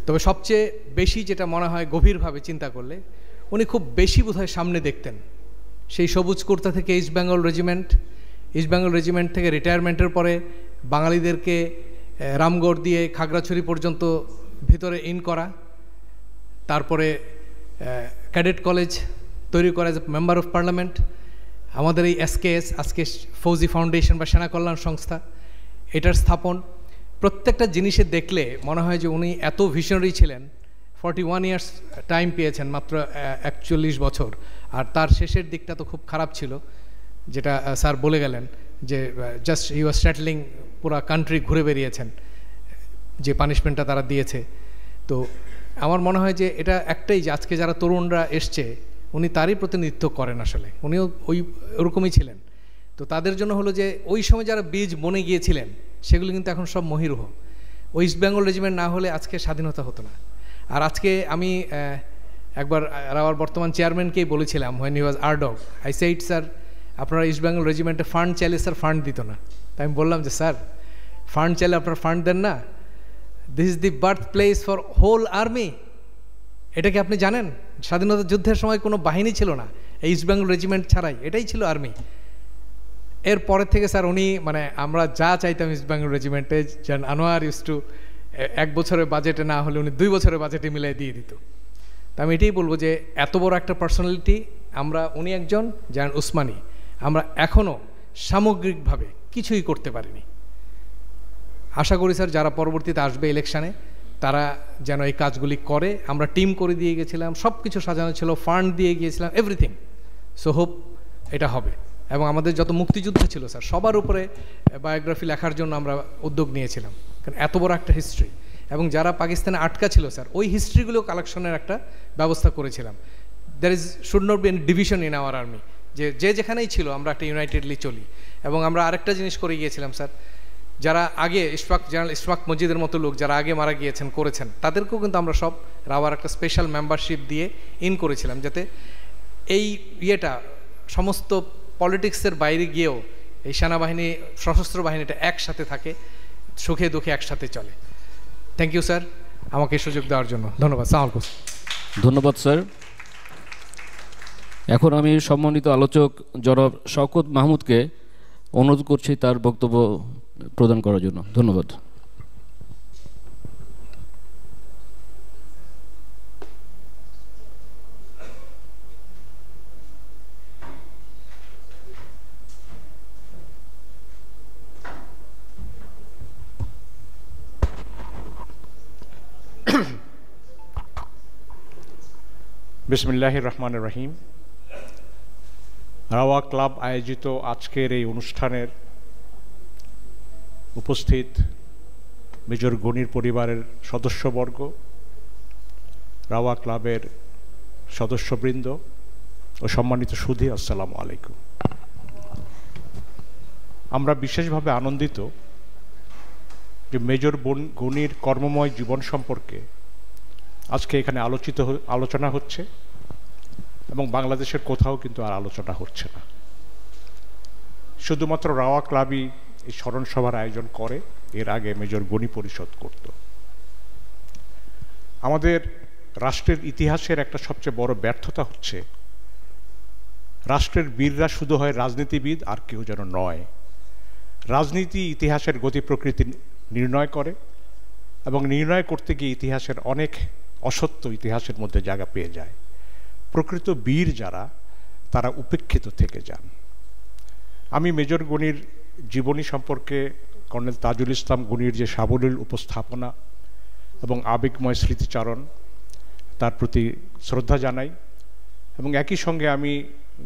তবে সবচেয়ে বেশি যেটা মনে হয় গভীরভাবে চিন্তা করলে, উনি খুব বেশি বোধহয় সামনে দেখতেন। সেই সবুজ কুর্তা থেকে ইস্ট বেঙ্গল রেজিমেন্ট থেকে রিটায়ারমেন্টের পরে বাঙালিদেরকে রামগড় দিয়ে খাগড়াছড়ি পর্যন্ত ভিতরে ইন করা, তারপরে ক্যাডেট কলেজ তৈরি করা, as a member of parliament, আমাদের এই এসকেএস আজকে ফৌজি ফাউন্ডেশন বা সেনা কল্যাণ সংস্থা, এটার স্থাপন, প্রত্যেকটা জিনিসে দেখলে মনে হয় যে উনি এত ভিশনারি ছিলেন। 41 ইয়ার্স টাইম পেয়েছেন, মাত্র 41 বছর। আর তার শেষের দিকটা তো খুব খারাপ ছিল, যেটা স্যার বলে গেলেন, যে জাস্ট হি ওয়াজ স্যাটলিং, পুরা কান্ট্রি ঘুরে বেরিয়েছেন, যে পানিশমেন্টটা তারা দিয়েছে। তো আমার মনে হয় যে এটা একটাই, যে আজকে যারা তরুণরা এসছে উনি তারই প্রতিনিধিত্ব করেন, আসলে উনিও ওরকমই ছিলেন। তো তাদের জন্য হলো যে ওই সময় যারা বীজ বনে গিয়েছিলেন সেগুলো কিন্তু এখন সব মহিরুহ। ওয়েস্ট বেঙ্গল রেজিমেন্ট না হলে আজকে স্বাধীনতা হতো না। আর আজকে আমি একবার রাওয়ার বর্তমান চেয়ারম্যানকেই বলেছিলাম, হোয়েন হি ওয়াজ আরডগ, আই সেইড স্যার আপনারা ইস্ট বেঙ্গল রেজিমেন্টে ফান্ড চাইলে স্যার ফান্ড দিত না। তাই আমি বললাম যে স্যার ফান্ড চাইলে আপনারা ফান্ড দেন না, this is the birth place for whole army. এটা কি আপনি জানেন? স্বাধীনতা যুদ্ধের সময় কোনো বাহিনী ছিল না, এই ইস্ট বেঙ্গল রেজিমেন্ট ছাড়াই, এটাই ছিল আর্মি। এর পরের থেকে স্যার উনি, মানে আমরা যা চাইতাম ইস্ট বেঙ্গল রেজিমেন্টে, যেন আনোয়ার ইউজ টু 1 বছরের বাজেটে না হলে উনি 2 বছরের বাজেটে মিলিয়ে দিয়ে দিত। তা আমি এটাই বলবো যে এত বড় একটা পার্সোনালিটি আমরা, উনি একজন যেন উসমানী, আমরা এখনও সামগ্রিকভাবে কিছুই করতে পারিনি। আশা করি স্যার যারা পরবর্তীতে আসবে ইলেকশানে তারা যেন এই কাজগুলি করে। আমরা টিম করে দিয়ে গেছিলাম, সব কিছু সাজানো ছিল, ফান্ড দিয়ে গিয়েছিলাম, এভরিথিং। সো হোপ এটা হবে। এবং আমাদের যত মুক্তিযুদ্ধ ছিল স্যার সবার উপরে বায়োগ্রাফি লেখার জন্য আমরা উদ্যোগ নিয়েছিলাম, কারণ এত বড় একটা হিস্ট্রি। এবং যারা পাকিস্তানে আটকা ছিল স্যার ওই হিস্ট্রিগুলো কালেকশনের একটা ব্যবস্থা করেছিলাম। There should not be any division in our army, যে যেখানেই ছিল আমরা একটা ইউনাইটেডলি চলি। এবং আমরা আরেকটা জিনিস করে গিয়েছিলাম স্যার, যারা আগে জেনারেল ইশফাক মসজিদের মতো লোক যারা আগে মারা গিয়েছেন করেছেন, তাদেরকেও কিন্তু আমরা সব রাওয়ার একটা স্পেশাল মেম্বারশিপ দিয়ে করেছিলাম, যাতে এই ইয়েটা সমস্ত পলিটিক্সের বাইরে গিয়েও এই সেনাবাহিনী, সশস্ত্র বাহিনীটা একসাথে থাকে, সুখে দুঃখে একসাথে চলে। থ্যাংক ইউ স্যার আমাকে সুযোগ দেওয়ার জন্য, ধন্যবাদ। সালাম আলাইকুম। ধন্যবাদ স্যার। এখন আমি সম্মানিত আলোচক জনাব শওকত মাহমুদকে অনুরোধ করছি তার বক্তব্য প্রদান করার জন্য। ধন্যবাদ। বিসমিল্লাহির রহমানির রহিম। রাওয়া ক্লাব আয়োজিত আজকের এই অনুষ্ঠানের উপস্থিত মেজর গনির পরিবারের সদস্যবর্গ, রাওয়া ক্লাবের সদস্যবৃন্দ ও সম্মানিত সুধী, আসসালামু আলাইকুম। আমরা বিশেষভাবে আনন্দিত যে মেজর গনির কর্মময় জীবন সম্পর্কে আজকে এখানে আলোচনা হচ্ছে, এবং বাংলাদেশের কোথাও কিন্তু আর আলোচনা হচ্ছে না। শুধুমাত্র রাওয়া ক্লাবই এই স্মরণ সভার আয়োজন করে, এর আগে মেজর গনি পরিষদ করত। আমাদের রাষ্ট্রের ইতিহাসের একটা সবচেয়ে বড় ব্যর্থতা হচ্ছে রাষ্ট্রের বীররা শুধু হয় রাজনীতিবিদ আর কেউ যেন নয়। রাজনীতি ইতিহাসের গতি প্রকৃতি নির্ণয় করে, এবং নির্ণয় করতে গিয়ে ইতিহাসের অনেক অসত্য ইতিহাসের মধ্যে জায়গা পেয়ে যায়। প্রকৃত বীর যারা, তারা উপেক্ষিত থেকে যান। আমি মেজর গনির জীবনী সম্পর্কে কর্নেল তাজুল ইসলাম গনির যে সাবলীল উপস্থাপনা এবং আবেগময় স্মৃতিচারণ, তার প্রতি শ্রদ্ধা জানাই, এবং একই সঙ্গে আমি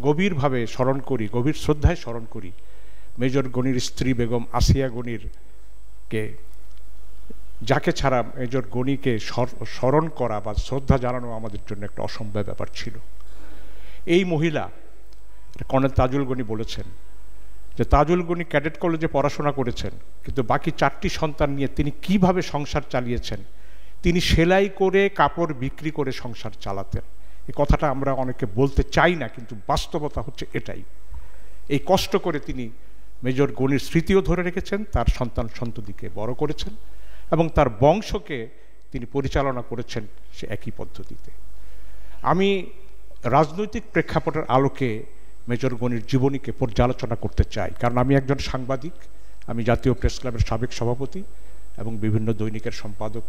গভীরভাবে স্মরণ করি, গভীর শ্রদ্ধায় স্মরণ করি মেজর গনির স্ত্রী বেগম আসিয়া গনিরকে, যাকে ছাড়া মেজর গনিকে স্মরণ করা বা শ্রদ্ধা জানানো আমাদের জন্য একটা অসম্ভব ব্যাপার ছিল। এই মহিলা, কর্নেল তাজুল গনি বলেছেন যে তাজুল গনি ক্যাডেট কলেজে পড়াশোনা করেছেন, কিন্তু বাকি 4টি সন্তান নিয়ে তিনি কিভাবে সংসার চালিয়েছেন, তিনি সেলাই করে কাপড় বিক্রি করে সংসার চালাতেন। এই কথাটা আমরা অনেকে বলতে চাই না, কিন্তু বাস্তবতা হচ্ছে এটাই। এই কষ্ট করে তিনি মেজর গনির স্মৃতিও ধরে রেখেছেন, তার সন্তান সন্ততিকে বড় করেছেন, এবং তার বংশকে তিনি পরিচালনা করেছেন সে একই পদ্ধতিতে। আমি রাজনৈতিক প্রেক্ষাপটের আলোকে মেজর গনির জীবনীকে পর্যালোচনা করতে চাই, কারণ আমি একজন সাংবাদিক, আমি জাতীয় প্রেস ক্লাবের সাবেক সভাপতি এবং বিভিন্ন দৈনিকের সম্পাদক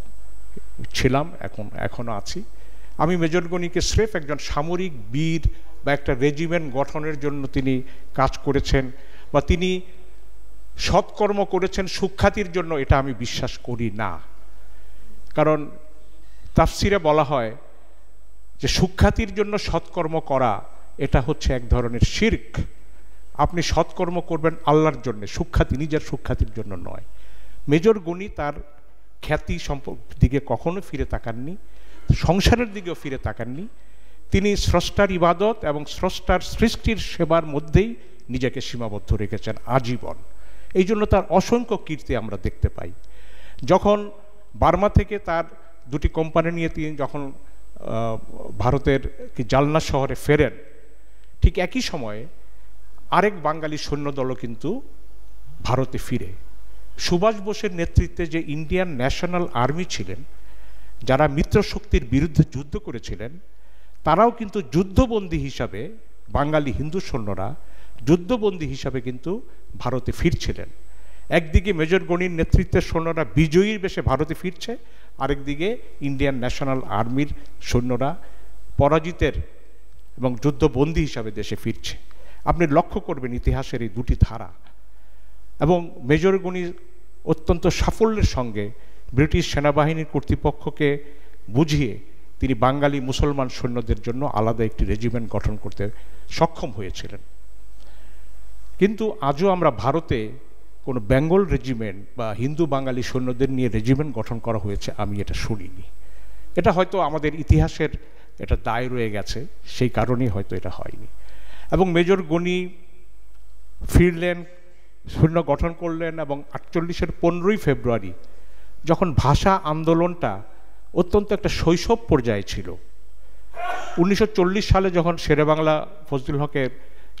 ছিলাম, এখনও আছি। আমি মেজর গনিকে স্রেফ একজন সামরিক বীর বা একটা রেজিমেন্ট গঠনের জন্য তিনি কাজ করেছেন বা তিনি সৎকর্ম করেছেন সুখ্যাতির জন্য, এটা আমি বিশ্বাস করি না। কারণ তাফসিরে বলা হয় যে সুখ্যাতির জন্য সৎকর্ম করা এটা হচ্ছে এক ধরনের শিরক। আপনি সৎকর্ম করবেন আল্লাহর জন্য, সুখ্যাতি, নিজের সুখ্যাতির জন্য নয়। মেজর গনি তার খ্যাতি দিকে কখনো ফিরে তাকাননি, সংসারের দিকেও ফিরে তাকাননি। তিনি স্রষ্টার ইবাদত এবং স্রষ্টার সৃষ্টির সেবার মধ্যেই নিজেকে সীমাবদ্ধ রেখেছেন আজীবন। এই জন্য তার অসংখ্য কীর্তি আমরা দেখতে পাই। যখন বার্মা থেকে তার দুটি কোম্পানি নিয়ে তিনি যখন ভারতের জালনা শহরে ফেরেন, ঠিক একই সময়ে আরেক বাঙালি সৈন্যদলও কিন্তু ভারতে ফিরে। সুভাষ বোসের নেতৃত্বে যে ইন্ডিয়ান ন্যাশনাল আর্মি ছিলেন, যারা মিত্রশক্তির বিরুদ্ধে যুদ্ধ করেছিলেন, তারাও কিন্তু যুদ্ধবন্দী হিসাবে, বাঙালি হিন্দু সৈন্যরা যুদ্ধবন্দী হিসাবে কিন্তু ভারতে ফিরছিলেন। একদিকে মেজর গনির নেতৃত্বের সৈন্যরা বিজয়ীর বেশে ভারতে ফিরছে, আরেকদিকে ইন্ডিয়ান ন্যাশনাল আর্মির সৈন্যরা পরাজিতের এবং যুদ্ধবন্দী হিসাবে দেশে ফিরছে। আপনি লক্ষ্য করবেন ইতিহাসের এই দুটি ধারা। এবং মেজর গনি অত্যন্ত সাফল্যের সঙ্গে ব্রিটিশ সেনাবাহিনীর কর্তৃপক্ষকে বুঝিয়ে তিনি বাঙালি মুসলমান সৈন্যদের জন্য আলাদা একটি রেজিমেন্ট গঠন করতে সক্ষম হয়েছিলেন। কিন্তু আজও আমরা ভারতে কোনো বেঙ্গল রেজিমেন্ট বা হিন্দু বাঙালি সৈন্যদের নিয়ে রেজিমেন্ট গঠন করা হয়েছে আমি এটা শুনিনি। এটা হয়তো আমাদের ইতিহাসের এটা দায় রয়ে গেছে, সেই কারণেই হয়তো এটা হয়নি। এবং মেজর গনি ফিরলেন, সৈন্য গঠন করলেন, এবং 48-এর 15ই ফেব্রুয়ারি যখন ভাষা আন্দোলনটা অত্যন্ত একটা শৈশব পর্যায়ে ছিল, 1940 সালে যখন শেরেবাংলা ফজলুল হকের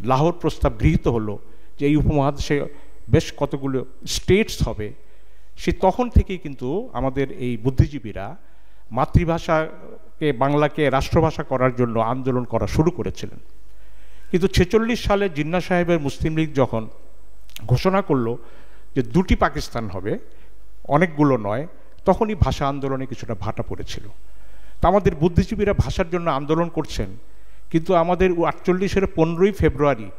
লাহোর প্রস্তাব গৃহীত হলো যে এই উপমহাদেশে বেশ কতগুলো স্টেটস হবে, সে তখন থেকেই কিন্তু আমাদের এই বুদ্ধিজীবীরা মাতৃভাষাকে, বাংলাকে রাষ্ট্রভাষা করার জন্য আন্দোলন করা শুরু করেছিলেন। কিন্তু 46 সালে জিন্নাহ সাহেবের মুসলিম লীগ যখন ঘোষণা করলো যে দুটি পাকিস্তান হবে, অনেকগুলো নয়, তখনই ভাষা আন্দোলনে কিছুটা ভাটা পড়েছিল। তা আমাদের বুদ্ধিজীবীরা ভাষার জন্য আন্দোলন করছেন, কিন্তু আমাদের 48-এর 15ই ফেব্রুয়ারি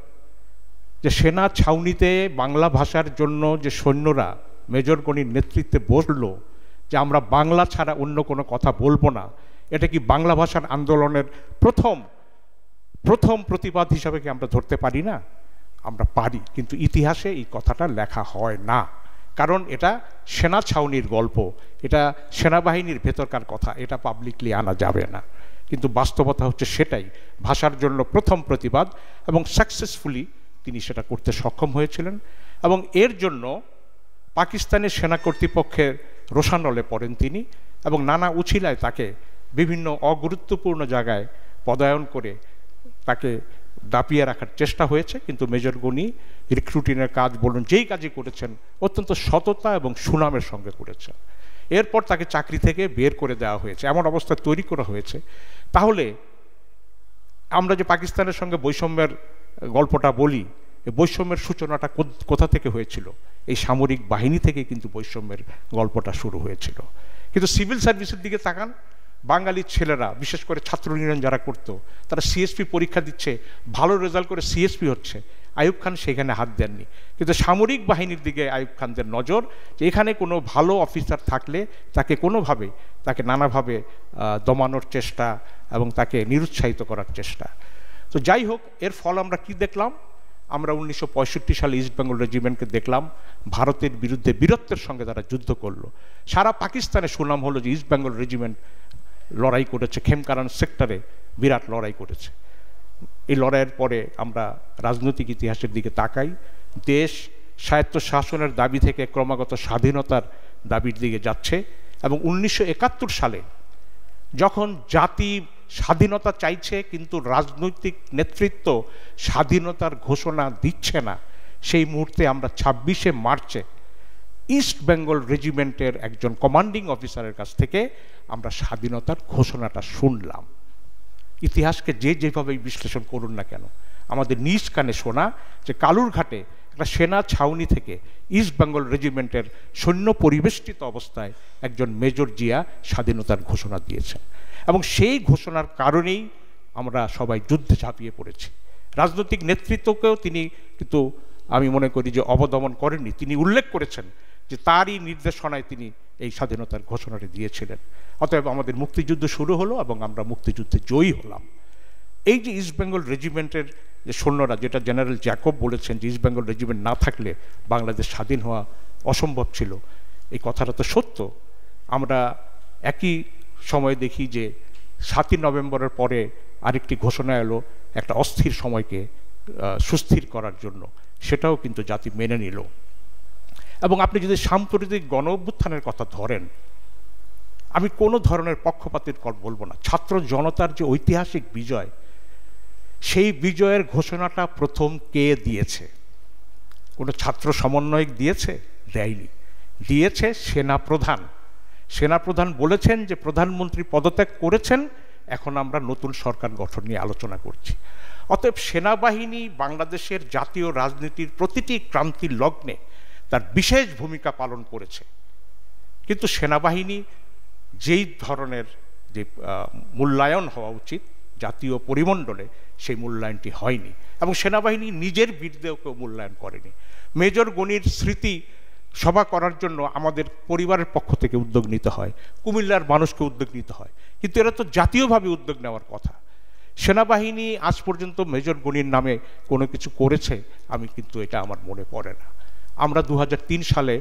যে সেনা ছাউনিতে বাংলা ভাষার জন্য যে সৈন্যরা মেজর গনির নেতৃত্বে বসলো যে আমরা বাংলা ছাড়া অন্য কোনো কথা বলবো না, এটা কি বাংলা ভাষার আন্দোলনের প্রথম প্রতিবাদ হিসাবে কি আমরা ধরতে পারি না? আমরা পারি, কিন্তু ইতিহাসে এই কথাটা লেখা হয় না, কারণ এটা সেনা ছাউনির গল্প, এটা সেনাবাহিনীর ভেতরকার কথা, এটা পাবলিকলি আনা যাবে না। কিন্তু বাস্তবতা হচ্ছে সেটাই, ভাষার জন্য প্রথম প্রতিবাদ, এবং সাকসেসফুলি তিনি সেটা করতে সক্ষম হয়েছিলেন। এবং এর জন্য পাকিস্তানের সেনা কর্তৃপক্ষের রোষানলে পড়েন তিনি, এবং নানা উছিলায় তাকে বিভিন্ন অগুরুত্বপূর্ণ জায়গায় পদায়ন করে তাকে দাপিয়ে রাখার চেষ্টা হয়েছে। কিন্তু মেজর গনি রিক্রুটিংয়ের কাজ বলুন, যেই কাজই করেছেন অত্যন্ত সততা এবং সুনামের সঙ্গে করেছেন। এরপর তাকে চাকরি থেকে বের করে দেওয়া হয়েছে, এমন অবস্থা তৈরি করা হয়েছে। তাহলে আমরা যে পাকিস্তানের সঙ্গে বৈষম্যের গল্পটা বলি, এই বৈষম্যের সূচনাটা কোথা থেকে হয়েছিল? এই সামরিক বাহিনী থেকে কিন্তু বৈষম্যের গল্পটা শুরু হয়েছিল। কিন্তু সিভিল সার্ভিসের দিকে তাকান, বাঙালি ছেলেরা, বিশেষ করে ছাত্র ইউনিয়ন যারা করতো, তারা সিএসপি পরীক্ষা দিচ্ছে, ভালো রেজাল্ট করে সিএসপি হচ্ছে। আইয়ুব খান সেখানে হাত দেননি, কিন্তু সামরিক বাহিনীর দিকে আইয়ুব খানদের নজর, যে এখানে কোনো ভালো অফিসার থাকলে তাকে কোনোভাবে, তাকে নানাভাবে দমানোর চেষ্টা এবং তাকে নিরুৎসাহিত করার চেষ্টা। তো যাই হোক, এর ফল আমরা কি দেখলাম? আমরা 1965 সালে ইস্ট বেঙ্গল রেজিমেন্টকে দেখলাম ভারতের বিরুদ্ধে বীরত্বের সঙ্গে তারা যুদ্ধ করলো। সারা পাকিস্তানে সুনাম হলো যে ইস্ট বেঙ্গল রেজিমেন্ট লড়াই করেছে, খেমকারান সেক্টরে বিরাট লড়াই করেছে। এই লড়াইয়ের পরে আমরা রাজনৈতিক ইতিহাসের দিকে তাকাই, দেশ স্বায়ত্ত শাসনের দাবি থেকে ক্রমাগত স্বাধীনতার দাবির দিকে যাচ্ছে। এবং 1971 সালে যখন জাতি স্বাধীনতা চাইছে কিন্তু রাজনৈতিক নেতৃত্ব স্বাধীনতার ঘোষণা দিচ্ছে না, সেই মুহূর্তে আমরা 26শে মার্চে ইস্ট বেঙ্গল রেজিমেন্টের একজন কমান্ডিং অফিসারের কাছ থেকে আমরা স্বাধীনতার ঘোষণাটা শুনলাম। ইতিহাসকে যে যেভাবেই বিশ্লেষণ করুন না কেন, আমাদের নিজ কানে শোনা যে কালুরঘাটে একটা সেনা ছাউনি থেকে ইস্ট বেঙ্গল রেজিমেন্টের সৈন্য পরিবেষ্টিত অবস্থায় একজন মেজর জিয়া স্বাধীনতার ঘোষণা দিয়েছেন। এবং সেই ঘোষণার কারণেই আমরা সবাই যুদ্ধে ঝাঁপিয়ে পড়েছি। রাজনৈতিক নেতৃত্বকেও তিনি কিন্তু আমি মনে করি যে অবদমন করেননি। তিনি উল্লেখ করেছেন যে তারই নির্দেশনায় তিনি এই স্বাধীনতার ঘোষণাটি দিয়েছিলেন। অতএব আমাদের মুক্তিযুদ্ধ শুরু হলো এবং আমরা মুক্তিযুদ্ধে জয়ী হলাম। এই যে ইস্ট বেঙ্গল রেজিমেন্টের যে সৈন্যরা, যেটা জেনারেল জ্যাকব বলেছেন যে ইস্ট বেঙ্গল রেজিমেন্ট না থাকলে বাংলাদেশ স্বাধীন হওয়া অসম্ভব ছিল, এই কথাটা তো সত্য। আমরা একই সময় দেখি যে 7ই নভেম্বরের পরে আরেকটি ঘোষণা এলো একটা অস্থির সময়কে সুস্থির করার জন্য, সেটাও কিন্তু জাতি মেনে নিল। এবং আপনি যদি সাম্প্রতিক গণ অভ্যুত্থানের কথা ধরেন, আমি কোনো ধরনের পক্ষপাতের কথা বলবো না। ছাত্র জনতার যে ঐতিহাসিক বিজয়, সেই বিজয়ের ঘোষণাটা প্রথম কে দিয়েছে? কোনো ছাত্র সমন্বয়ক দিয়েছে? দেয়নি। দিয়েছে সেনাপ্রধান। সেনাপ্রধান বলেছেন যে প্রধানমন্ত্রী পদত্যাগ করেছেন, এখন আমরা নতুন সরকার গঠন নিয়ে আলোচনা করছি। অতএব সেনাবাহিনী বাংলাদেশের জাতীয় রাজনীতির প্রতিটি ক্রান্তির লগ্নে তার বিশেষ ভূমিকা পালন করেছে। কিন্তু সেনাবাহিনী যেই ধরনের যে মূল্যায়ন হওয়া উচিত জাতীয় পরিমণ্ডলে, সেই মূল্যায়নটি হয়নি এবং সেনাবাহিনী নিজের বীরদেরকেও মূল্যায়ন করেনি। মেজর গনির স্মৃতি সভা করার জন্য আমাদের পরিবারের পক্ষ থেকে উদ্যোগ নিতে হয়, কুমিল্লার মানুষকে উদ্যোগ নিতে হয়, কিন্তু এরা তো জাতীয়ভাবে উদ্যোগ নেওয়ার কথা। সেনাবাহিনী আজ পর্যন্ত মেজর গনির নামে কোনো কিছু করেছে আমি কিন্তু এটা আমার মনে পড়ে না। আমরা 2003 সালে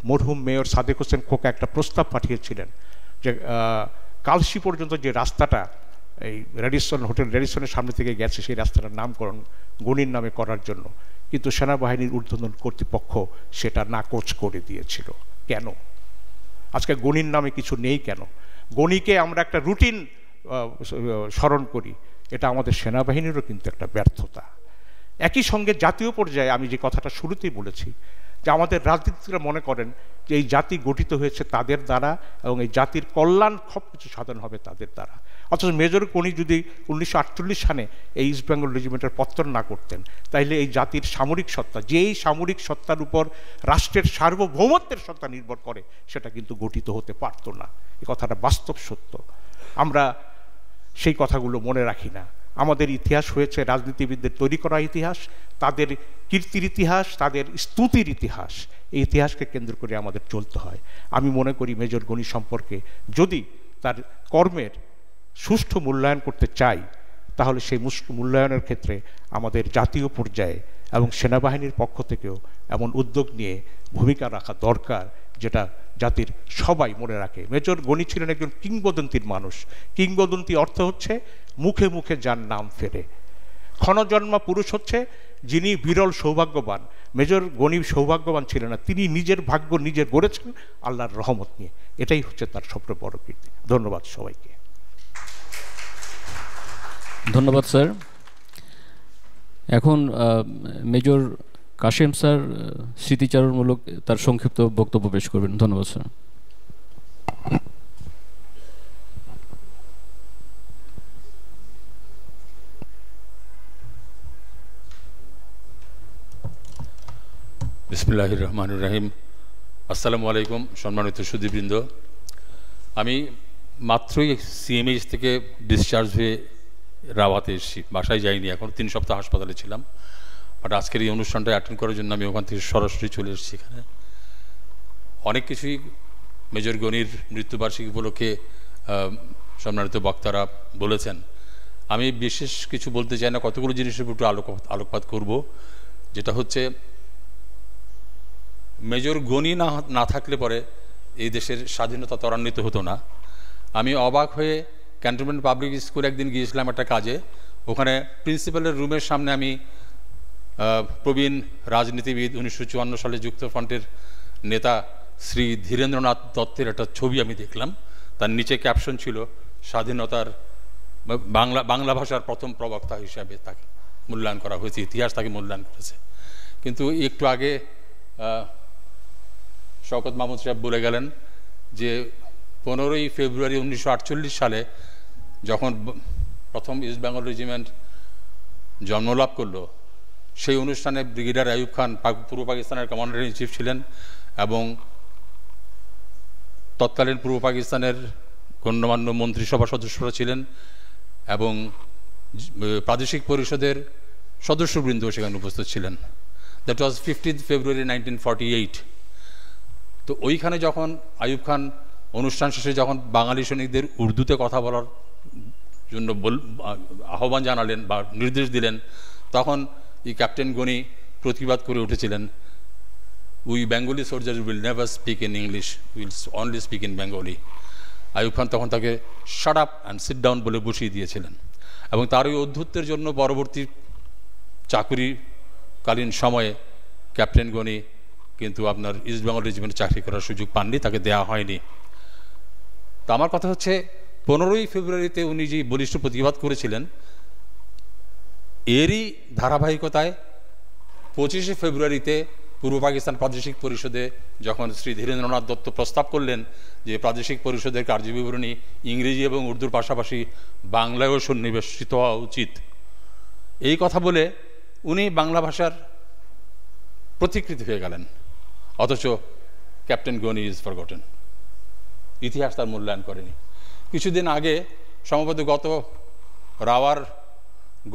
মরহুম মেয়র সাদেক হোসেন খোকা একটা প্রস্তাব পাঠিয়েছিলেন যে কালসি পর্যন্ত যে রাস্তাটা এই রেডিসন হোটেল রেডিসনের সামনে থেকে গেছে, সেই রাস্তাটার নামকরণ গনির নামে করার জন্য, কিন্তু সেনাবাহিনীর ঊর্ধ্বতন কর্তৃপক্ষ সেটা নাকচ করে দিয়েছিল। কেন? আজকে গনির নামে কিছু নেই কেন? গনিকে আমরা একটা রুটিন স্মরণ করি, এটা আমাদের সেনাবাহিনীরও কিন্তু একটা ব্যর্থতা। একই সঙ্গে জাতীয় পর্যায়ে আমি যে কথাটা শুরুতেই বলেছি যে আমাদের রাজনীতিরা মনে করেন যে এই জাতি গঠিত হয়েছে তাদের দ্বারা এবং এই জাতির কল্যাণ সব কিছু সাধন হবে তাদের দ্বারা। অথচ মেজর গনি যদি 1948 সালে এই ইস্ট বেঙ্গল রেজিমেন্টের পত্তন না করতেন, তাইলে এই জাতির সামরিক সত্তা, যেই সামরিক সত্তার উপর রাষ্ট্রের সার্বভৌমত্বের সত্তা নির্ভর করে, সেটা কিন্তু গঠিত হতে পারত না। এই কথাটা বাস্তব সত্য। আমরা সেই কথাগুলো মনে রাখি না। আমাদের ইতিহাস হয়েছে রাজনীতিবিদদের তৈরি করা ইতিহাস, তাদের কীর্তির ইতিহাস, তাদের স্তুতির ইতিহাস। এই ইতিহাসকে কেন্দ্র করে আমাদের চলতে হয়। আমি মনে করি মেজর গনি সম্পর্কে যদি তার কর্মের সুষ্ঠু মূল্যায়ন করতে চাই, তাহলে সেই মূল্যায়নের ক্ষেত্রে আমাদের জাতীয় পর্যায়ে এবং সেনাবাহিনীর পক্ষ থেকেও এমন উদ্যোগ নিয়ে ভূমিকা রাখা দরকার, যেটা জাতির সবাই মনে রাখে। মেজর গনি ছিলেন একজন কিংবদন্তির মানুষ। কিংবদন্তি অর্থ হচ্ছে মুখে মুখে যার নাম ফেরে। ক্ষণজন্মা পুরুষ হচ্ছে যিনি বিরল সৌভাগ্যবান। মেজর গনি সৌভাগ্যবান ছিলেন না, তিনি নিজের ভাগ্য নিজের গড়েছেন আল্লাহর রহমত নিয়ে। এটাই হচ্ছে তার সবচেয়ে বড় কীর্তি। ধন্যবাদ সবাইকে। ধন্যবাদ স্যার। এখন মেজর কাশেম স্যার স্মৃতিচারণমূলক তার সংক্ষিপ্ত বক্তব্য পেশ করবেন। ধন্যবাদ স্যার। বিসমিল্লাহির রহমানির রহিম। আসসালামু আলাইকুম সম্মানিত সুধীবৃন্দ। আমি মাত্রই সিএমএইচ থেকে ডিসচার্জ হয়ে রাওয়াতে এসেছি, বাসায় যাইনি, এখন 3 সপ্তাহ হাসপাতালে ছিলাম। বাট আজকের এই অনুষ্ঠানটা অ্যাটেন্ড করার জন্য আমি ওখান থেকে সরাসরি চলে এসেছি এখানে। অনেক কিছুই মেজর গনির মৃত্যুবার্ষিকী উপলক্ষে সম্মানিত বক্তারা বলেছেন। আমি বিশেষ কিছু বলতে চাই না, কতগুলো জিনিসের উপর একটু আলোকপাত করব। যেটা হচ্ছে মেজর গনি না থাকলে পরে এই দেশের স্বাধীনতা ত্বরান্বিত হতো না। আমি অবাক হয়ে ক্যান্টনমেন্ট পাবলিক স্কুল একদিন গিয়েছিলাম একটা কাজে। ওখানে প্রিন্সিপালের রুমের সামনে আমি প্রবীণ রাজনীতিবিদ 1954 সালে যুক্তফ্রন্টের নেতা শ্রী ধীরেন্দ্রনাথ দত্তের একটা ছবি আমি দেখলাম। তার নিচে ক্যাপশন ছিল স্বাধীনতার বাংলা ভাষার প্রথম প্রবক্তা হিসাবে তাকে মূল্যায়ন করা হয়েছে, ইতিহাস তাকে মূল্যায়ন করেছে। কিন্তু একটু আগে শওকত মাহমুদ সাহেব বলে গেলেন যে 15ই ফেব্রুয়ারি 1948 সালে যখন প্রথম ইস্ট বেঙ্গল রেজিমেন্ট জন্মলাভ করলো, সেই অনুষ্ঠানে ব্রিগেডিয়ার আইয়ুব খান পূর্ব পাকিস্তানের কমান্ডার ইন চিফ ছিলেন এবং তৎকালীন পূর্ব পাকিস্তানের গণ্যমান্য মন্ত্রিসভা সদস্যরা ছিলেন এবং প্রাদেশিক পরিষদের সদস্যবৃন্দ সেখানে উপস্থিত ছিলেন। দ্যাট ওয়াজ 15 ফেব্রুয়ারি 1948। তো ওইখানে যখন আইয়ুব খান অনুষ্ঠান শেষে যখন বাঙালি সৈনিকদের উর্দুতে কথা বলার জন্য আহ্বান জানালেন বা নির্দেশ দিলেন, তখন এই ক্যাপ্টেন গনি প্রতিবাদ করে উঠেছিলেন, we Bengali soldier will never speak in English, will only speak in Bengali. Ayub Khan তখন তাকে shut up and sit down বলে বসিয়ে দিয়েছিলেন, এবং তার ওই অধ্যত্বের জন্য পরবর্তী চাকুরিকালীন সময়ে ক্যাপ্টেন গনি কিন্তু আপনার ইস্ট বেঙ্গল রেজিমেন্টে চাকরি করার সুযোগ পাননি, তাকে দেওয়া হয়নি। তো আমার কথা হচ্ছে 15ই ফেব্রুয়ারিতে উনি যে বলিষ্ঠ প্রতিবাদ করেছিলেন, এরই ধারাবাহিকতায় 25শে ফেব্রুয়ারিতে পূর্ব পাকিস্তান প্রাদেশিক পরিষদে যখন শ্রী ধীরেন্দ্রনাথ দত্ত প্রস্তাব করলেন যে প্রাদেশিক পরিষদের কার্যবিবরণী ইংরেজি এবং উর্দুর পাশাপাশি বাংলায়ও সন্নিবেশিত হওয়া উচিত, এই কথা বলে উনি বাংলা ভাষার প্রতিকৃতি হয়ে গেলেন। অথচ ক্যাপ্টেন গনি ইজ ফরগটেন, ইতিহাস তার মূল্যায়ন করেনি। কিছুদিন আগে সম্ভবত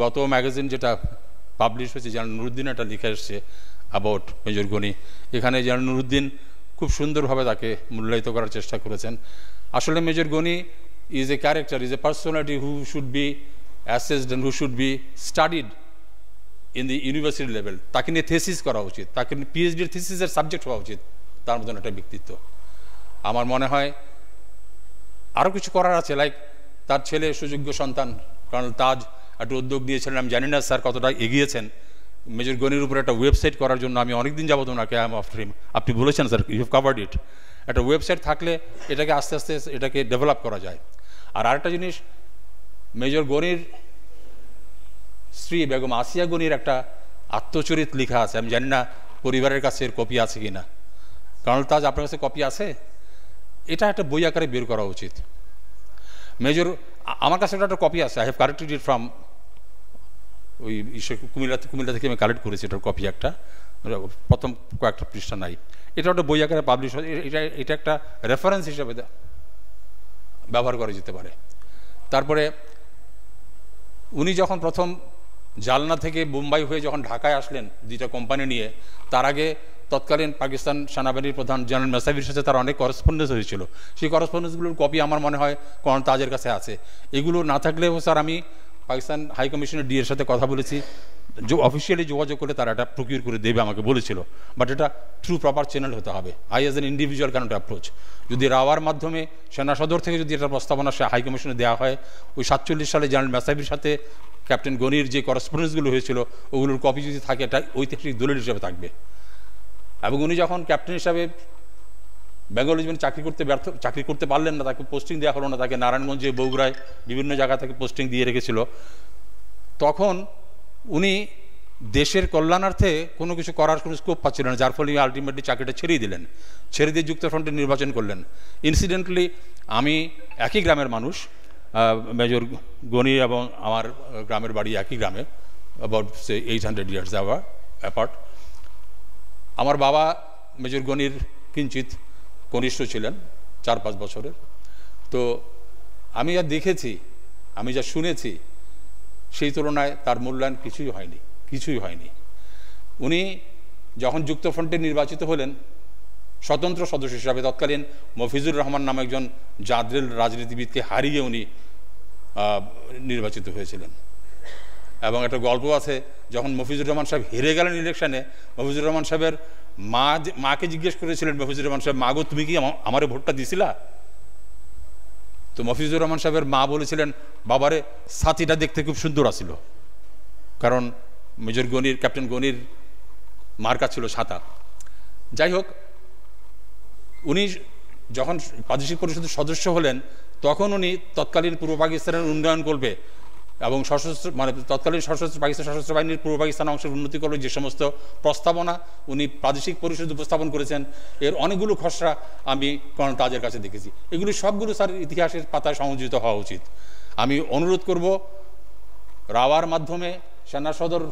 গত ম্যাগাজিন যেটা পাবলিশ হয়েছে, জেনারেল নুরুদ্দিন একটা লিখে এসছে অ্যাবাউট মেজর গনি। এখানে জেনারেল নুরুদ্দিন খুব সুন্দরভাবে তাকে মূল্যায়িত করার চেষ্টা করেছেন। আসলে major Gani is a character, is a personality who should be assessed and who should be studied in the university level. তাকে নিয়ে থিসিস করা উচিত, তাকে নিয়ে পিএইচডির থিসিসের সাবজেক্ট হওয়া উচিত, তার মতন একটা ব্যক্তিত্ব। আমার মনে হয় আরও কিছু করার আছে, লাইক তার ছেলে সুযোগ্য সন্তান কর্নেল তাজ একটা উদ্যোগ নিয়েছিলেন, আমি জানি না স্যার কতটা এগিয়েছেন, মেজর গনির উপরে একটা ওয়েবসাইট করার জন্য। আমি অনেকদিন যাবত ওনাকে আই এম আফটার হিম, আপনি বলেছেন স্যার ইউ হ্যাভ কাভার্ড ইট। একটা ওয়েবসাইট থাকলে এটাকে আস্তে আস্তে এটাকে ডেভেলপ করা যায়। আর আরেকটা জিনিস, মেজর গনির স্ত্রী বেগম আসিয়া গনির একটা আত্মচরিত লেখা আছে, আমি জানি না পরিবারের কাছে এর কপি আছে কি না। কর্নেল তাজ, আপনার কাছে কপি আছে? এটা একটা বই আকারে বের করা উচিত। মেজর, আমার কাছে একটা কপি আছে, I have collected it from ওই কুমিল্লা থেকে আমি কালেক্ট করেছি এটার কপি একটা, প্রথম কয়েকটা পৃষ্ঠা নাই। এটা একটা বই আকারে পাবলিশ হয়, এটা একটা রেফারেন্স হিসাবে ব্যবহার করা যেতে পারে। তারপরে উনি যখন প্রথম জালনা থেকে মুম্বাই হয়ে যখন ঢাকায় আসলেন দুইটা কোম্পানি নিয়ে, তার আগে তৎকালীন পাকিস্তান সেনাবাহিনীর প্রধান জেনারেল মেসাভির সাথে তার অনেক করেসপন্ডেন্স হয়েছিল। সেই করেসপন্ডেন্সগুলোর কপি আমার মনে হয় কর্নেল তাজের কাছে আছে। এগুলো না থাকলেও স্যার আমি পাকিস্তান হাই কমিশনের ডি এর সাথে কথা বলেছি, অফিসিয়ালি যোগাযোগ করে তারা এটা প্রকিউর করে দেবে আমাকে বলেছিল, বাট এটা থ্রু প্রপার চ্যানেল হতে হবে। I as an individual cannot approach. যদি রাওয়ার মাধ্যমে সেনা সদর থেকে যদি এটা প্রস্তাবনা হাই কমিশনে দেওয়া হয়, ওই 47 সালে জেনারেল মেসাভির সাথে ক্যাপ্টেন গনির যে করেসপন্ডেন্সগুলো হয়েছিল ওগুলোর কপি যদি থাকে, এটা ঐতিহাসিক দলিল হিসেবে থাকবে। এবং উনি যখন ক্যাপ্টেন হিসাবে বেঙ্গল রেজিমেন্ট চাকরি করতে পারলেন না, তাকে পোস্টিং দেওয়া হলো না, তাকে নারায়ণগঞ্জে, বগুড়ায় বিভিন্ন জায়গা থেকে পোস্টিং দিয়ে রেখেছিল, তখন উনি দেশের কল্যাণার্থে কোনো কিছু করার কোনো স্কোপ পাচ্ছিলেন না, যার ফলে আলটিমেটলি চাকরিটা ছেড়েই দিলেন। ছেড়ে দিয়ে যুক্তফ্রন্টে নির্বাচন করলেন। ইনসিডেন্টালি আমি একই গ্রামের মানুষ, মেজর গনি এবং আমার গ্রামের বাড়ি একই গ্রামে, অ্যাবাউট 800 ইয়ার্স অ্যাপার্ট। আমার বাবা মেজর গনির কিঞ্চিত কনিষ্ঠ ছিলেন, 4-5 বছরের। তো আমি যা দেখেছি, আমি যা শুনেছি, সেই তুলনায় তার মূল্যায়ন কিছুই হয়নি। উনি যখন যুক্তফ্রন্টে নির্বাচিত হলেন স্বতন্ত্র সদস্য হিসাবে, তৎকালীন মফিজুর রহমান নামে একজন জাদরেল রাজনীতিবিদকে হারিয়ে উনি নির্বাচিত হয়েছিলেন। এবং একটা গল্প আছে, যখন মফিজুর রহমান সাহেব হেরে গেলেন ইলেকশনে, মফিজুর রহমান সাহেবের মাকে জিজ্ঞেস করেছিলেন মফিজুর রহমান সাহেব, মা গো তুমি কি আমারে ভোটটা দিছিলা? তো মফিজুর রহমান সাহেবের মা বলেছিলেন, বাবারে ছাতিটা দেখতে খুব সুন্দর আছিল, কারণ মেজর গনির, ক্যাপ্টেন গনির মার্কা ছিল ছাতা। যাই হোক, উনি যখন প্রাদেশিক পরিষদের সদস্য হলেন, তখন উনি তৎকালীন পূর্ব পাকিস্তানের উন্নয়ন করবে এবং তৎকালীন পাকিস্তান সশস্ত্র বাহিনীর পূর্ব পাকিস্তান অংশের উন্নতি করবে যে সমস্ত প্রস্তাবনা উনি প্রাদেশিক পরিষদ উপস্থাপন করেছেন, এর অনেকগুলো খসড়া আমি কর্নেল তাজের কাছে দেখেছি। এগুলি সবগুলো স্যার ইতিহাসের পাতায় সংযোজিত হওয়া উচিত। আমি অনুরোধ করব, রাওয়ার মাধ্যমে সেনা সদর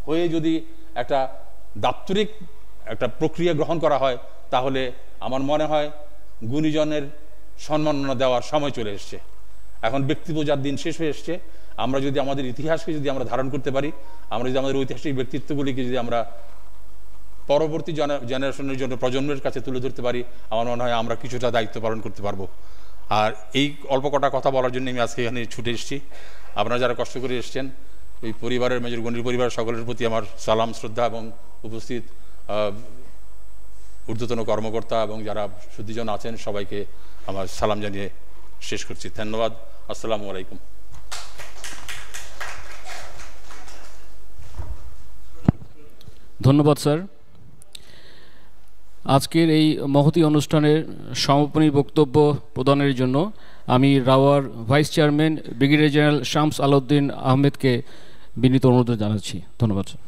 হয়ে যদি একটা দাপ্তরিক একটা প্রক্রিয়া গ্রহণ করা হয়, তাহলে আমার মনে হয় গুণীজনের সম্মাননা দেওয়ার সময় চলে এসছে। এখন ব্যক্তি পূজার দিন শেষ হয়ে এসছে। আমরা যদি আমাদের ইতিহাসকে যদি আমরা ধারণ করতে পারি, আমরা যদি আমাদের ঐতিহাসিক ব্যক্তিত্বগুলিকে যদি আমরা পরবর্তী জেনারেশনের জন্য প্রজন্মের কাছে তুলে ধরতে পারি, আমার মনে হয় আমরা কিছুটা দায়িত্ব পালন করতে পারবো। আর এই অল্প কটা কথা বলার জন্য আমি আজকে এখানে ছুটে এসেছি। আপনারা যারা কষ্ট করে এসছেন, এই পরিবারের, মেজর গনির পরিবারের সকলের প্রতি আমার সালাম, শ্রদ্ধা এবং উপস্থিত ঊর্ধ্বতন কর্মকর্তা এবং যারা সুধীজন আছেন সবাইকে আমার সালাম জানিয়ে শেষ করছি। ধন্যবাদ। আসসালামু আলাইকুম। ধন্যবাদ স্যার। আজকের এই মহতী অনুষ্ঠানের সমাপনী বক্তব্য প্রদানের জন্য আমি রাওয়ার vice chairman brigadier general Shams Alauddin আহমেদকে বিনীত অনুরোধ জানাচ্ছি। ধন্যবাদ স্যার।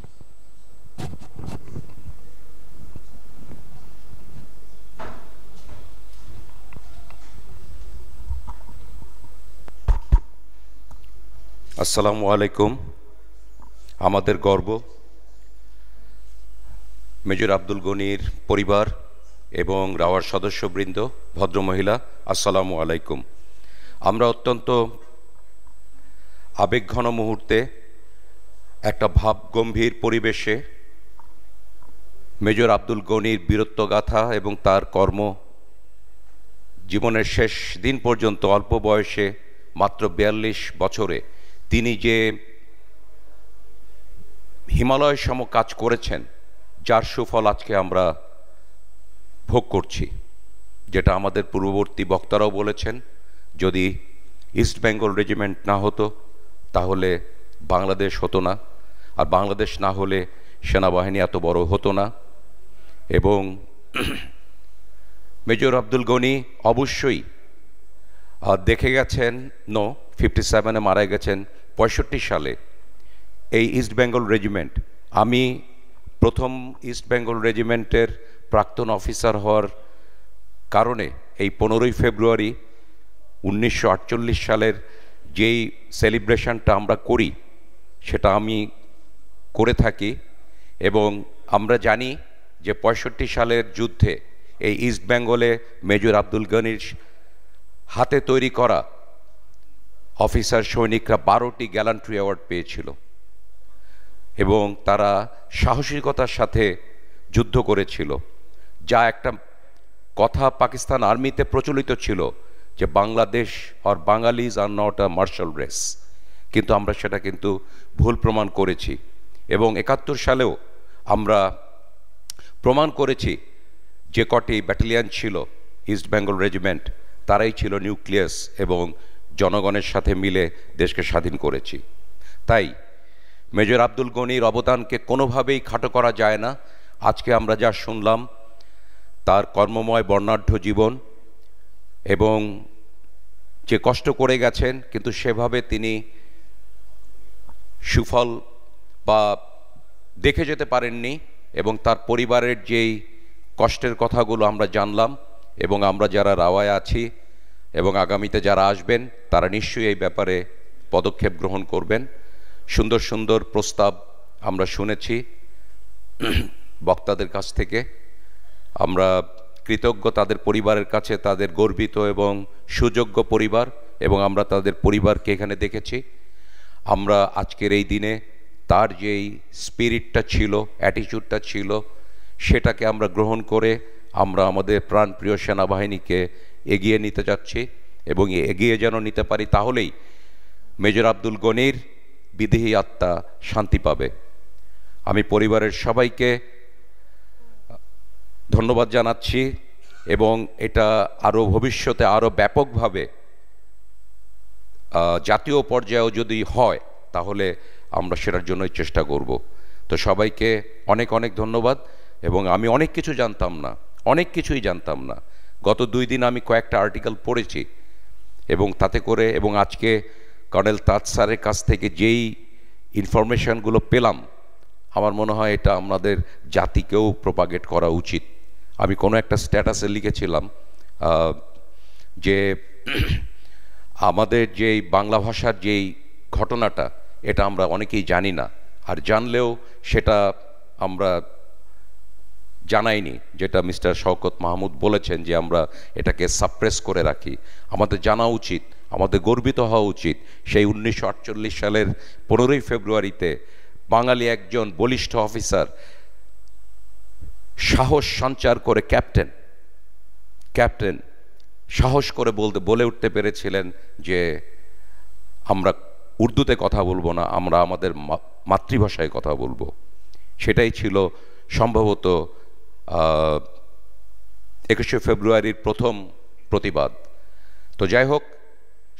আসসালামু আলাইকুম। আমাদের গর্ব মেজর আব্দুল গনির পরিবার এবং রাওয়ার সদস্যবৃন্দ, ভদ্রমহিলা, আসসালামু আলাইকুম। আমরা অত্যন্ত আবেগঘন মুহূর্তে একটা ভাবগম্ভীর পরিবেশে মেজর আব্দুল গনির বীরত্বগাথা এবং তার কর্ম জীবনের শেষ দিন পর্যন্ত অল্প বয়সে মাত্র 42 বছরে তিনি যে হিমালয় সম কাজ করেছেন, যার সুফল আজকে আমরা ভোগ করছি। যেটা আমাদের পূর্ববর্তী বক্তারাও বলেছেন, যদি ইস্ট বেঙ্গল রেজিমেন্ট না হতো তাহলে বাংলাদেশ হতো না, আর বাংলাদেশ না হলে সেনাবাহিনী এত বড় হতো না। এবং মেজর আব্দুল গনি অবশ্যই দেখে গেছেন, 57-এ মারা গেছেন, 65 সালে এই ইস্ট বেঙ্গল রেজিমেন্ট। আমি প্রথম ইস্ট বেঙ্গল রেজিমেন্টের প্রাক্তন অফিসার হওয়ার কারণে এই 15ই ফেব্রুয়ারি 1948 সালের যেই সেলিব্রেশনটা আমরা করি সেটা আমি করে থাকি। এবং আমরা জানি যে 65 সালের যুদ্ধে এই ইস্ট বেঙ্গলে মেজর আব্দুল গনির হাতে তৈরি করা অফিসার সৈনিকরা 12টি গ্যালান্ট্রি অ্যাওয়ার্ড পেয়েছিল এবং তারা সাহসিকতার সাথে যুদ্ধ করেছিল। যা একটা কথা পাকিস্তান আর্মিতে প্রচলিত ছিল যে বাংলাদেশ আর বাঙালিজ আর নট আ মার্শাল রেস, কিন্তু আমরা সেটা কিন্তু ভুল প্রমাণ করেছি। এবং 71 সালেও আমরা প্রমাণ করেছি যে কটি ব্যাটালিয়ান ছিল ইস্ট বেঙ্গল রেজিমেন্ট, তারাই ছিল নিউক্লিয়াস এবং জনগণের সাথে মিলে দেশকে স্বাধীন করেছি। তাই মেজর আব্দুল গনির অবদানকে কোনোভাবেই খাটো করা যায় না। আজকে আমরা যা শুনলাম তার কর্মময় বর্ণাঢ্য জীবন এবং যে কষ্ট করে গেছেন কিন্তু সেভাবে তিনি সুফল বা দেখে যেতে পারেননি, এবং তার পরিবারের যেই কষ্টের কথাগুলো আমরা জানলাম, এবং আমরা যারা রাওয়ায় আছি এবং আগামীতে যারা আসবেন তারা নিশ্চয়ই এই ব্যাপারে পদক্ষেপ গ্রহণ করবেন। সুন্দর সুন্দর প্রস্তাব আমরা শুনেছি বক্তাদের কাছ থেকে। আমরা কৃতজ্ঞ তাদের পরিবারের কাছে, তাদের গর্বিত এবং সুযোগ্য পরিবার, এবং আমরা তাদের পরিবারকে এখানে দেখেছি। আমরা আজকের এই দিনে তার যেই স্পিরিটটা ছিল, অ্যাটিটিউডটা ছিল, সেটাকে আমরা গ্রহণ করে আমরা আমাদের প্রাণপ্রিয় সেনাবাহিনীকে এগিয়ে নিতে যাচ্ছি, এবং এগিয়ে যেন নিতে পারি তাহলেই মেজর আব্দুল গনির বিদেহী আত্মা শান্তি পাবে। আমি পরিবারের সবাইকে ধন্যবাদ জানাচ্ছি, এবং এটা আরও ভবিষ্যতে আরও ব্যাপকভাবে জাতীয় পর্যায়েও যদি হয় তাহলে আমরা সেটার জন্যই চেষ্টা করব। তো সবাইকে অনেক অনেক ধন্যবাদ। এবং আমি অনেক কিছু জানতাম না, অনেক কিছুই জানতাম না। গত 2 দিন আমি কয়েকটা আর্টিকেল পড়েছি, এবং তাতে করে এবং আজকে কর্নেল তাজ স্যারের কাছ থেকে যেই ইনফরমেশানগুলো পেলাম, আমার মনে হয় এটা আমাদের জাতিকেও প্রপাগেট করা উচিত। আমি কোনো একটা স্ট্যাটাসে লিখেছিলাম যে আমাদের যেই বাংলা ভাষার যেই ঘটনাটা, এটা আমরা অনেকেই জানি না, আর জানলেও সেটা আমরা জানাইনি, যেটা মিস্টার শওকত মাহমুদ বলেছেন যে আমরা এটাকে সাপ্রেস করে রাখি। আমাদের জানা উচিত, আমাদের গর্বিত হওয়া উচিত সেই 1948 সালের 15ই ফেব্রুয়ারিতে বাঙালি একজন বলিষ্ঠ অফিসার সাহস সঞ্চার করে ক্যাপ্টেন সাহস করে বলে উঠতে পেরেছিলেন যে আমরা উর্দুতে কথা বলবো না, আমরা আমাদের মাতৃভাষায় কথা বলবো। সেটাই ছিল সম্ভবত 21শে ফেব্রুয়ারির প্রথম প্রতিবাদ। তো যাই হোক,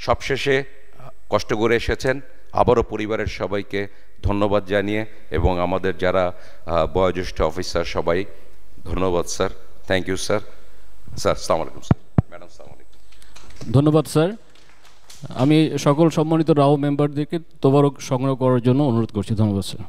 সবশেষে কষ্ট করে এসেছেন, আবারও পরিবারের সবাইকে ধন্যবাদ জানিয়ে এবং আমাদের যারা বয়োজ্যেষ্ঠ অফিসার সবাই ধন্যবাদ স্যার। Thank you sir. স্যার আসসালামু আলাইকুম স্যার। ম্যাডাম আসসালামু আলাইকুম। ধন্যবাদ স্যার। আমি সকল সম্মানিত রাও মেম্বারদেরকে তোবারক সংগ্রহ করার জন্য অনুরোধ করছি। ধন্যবাদ স্যার।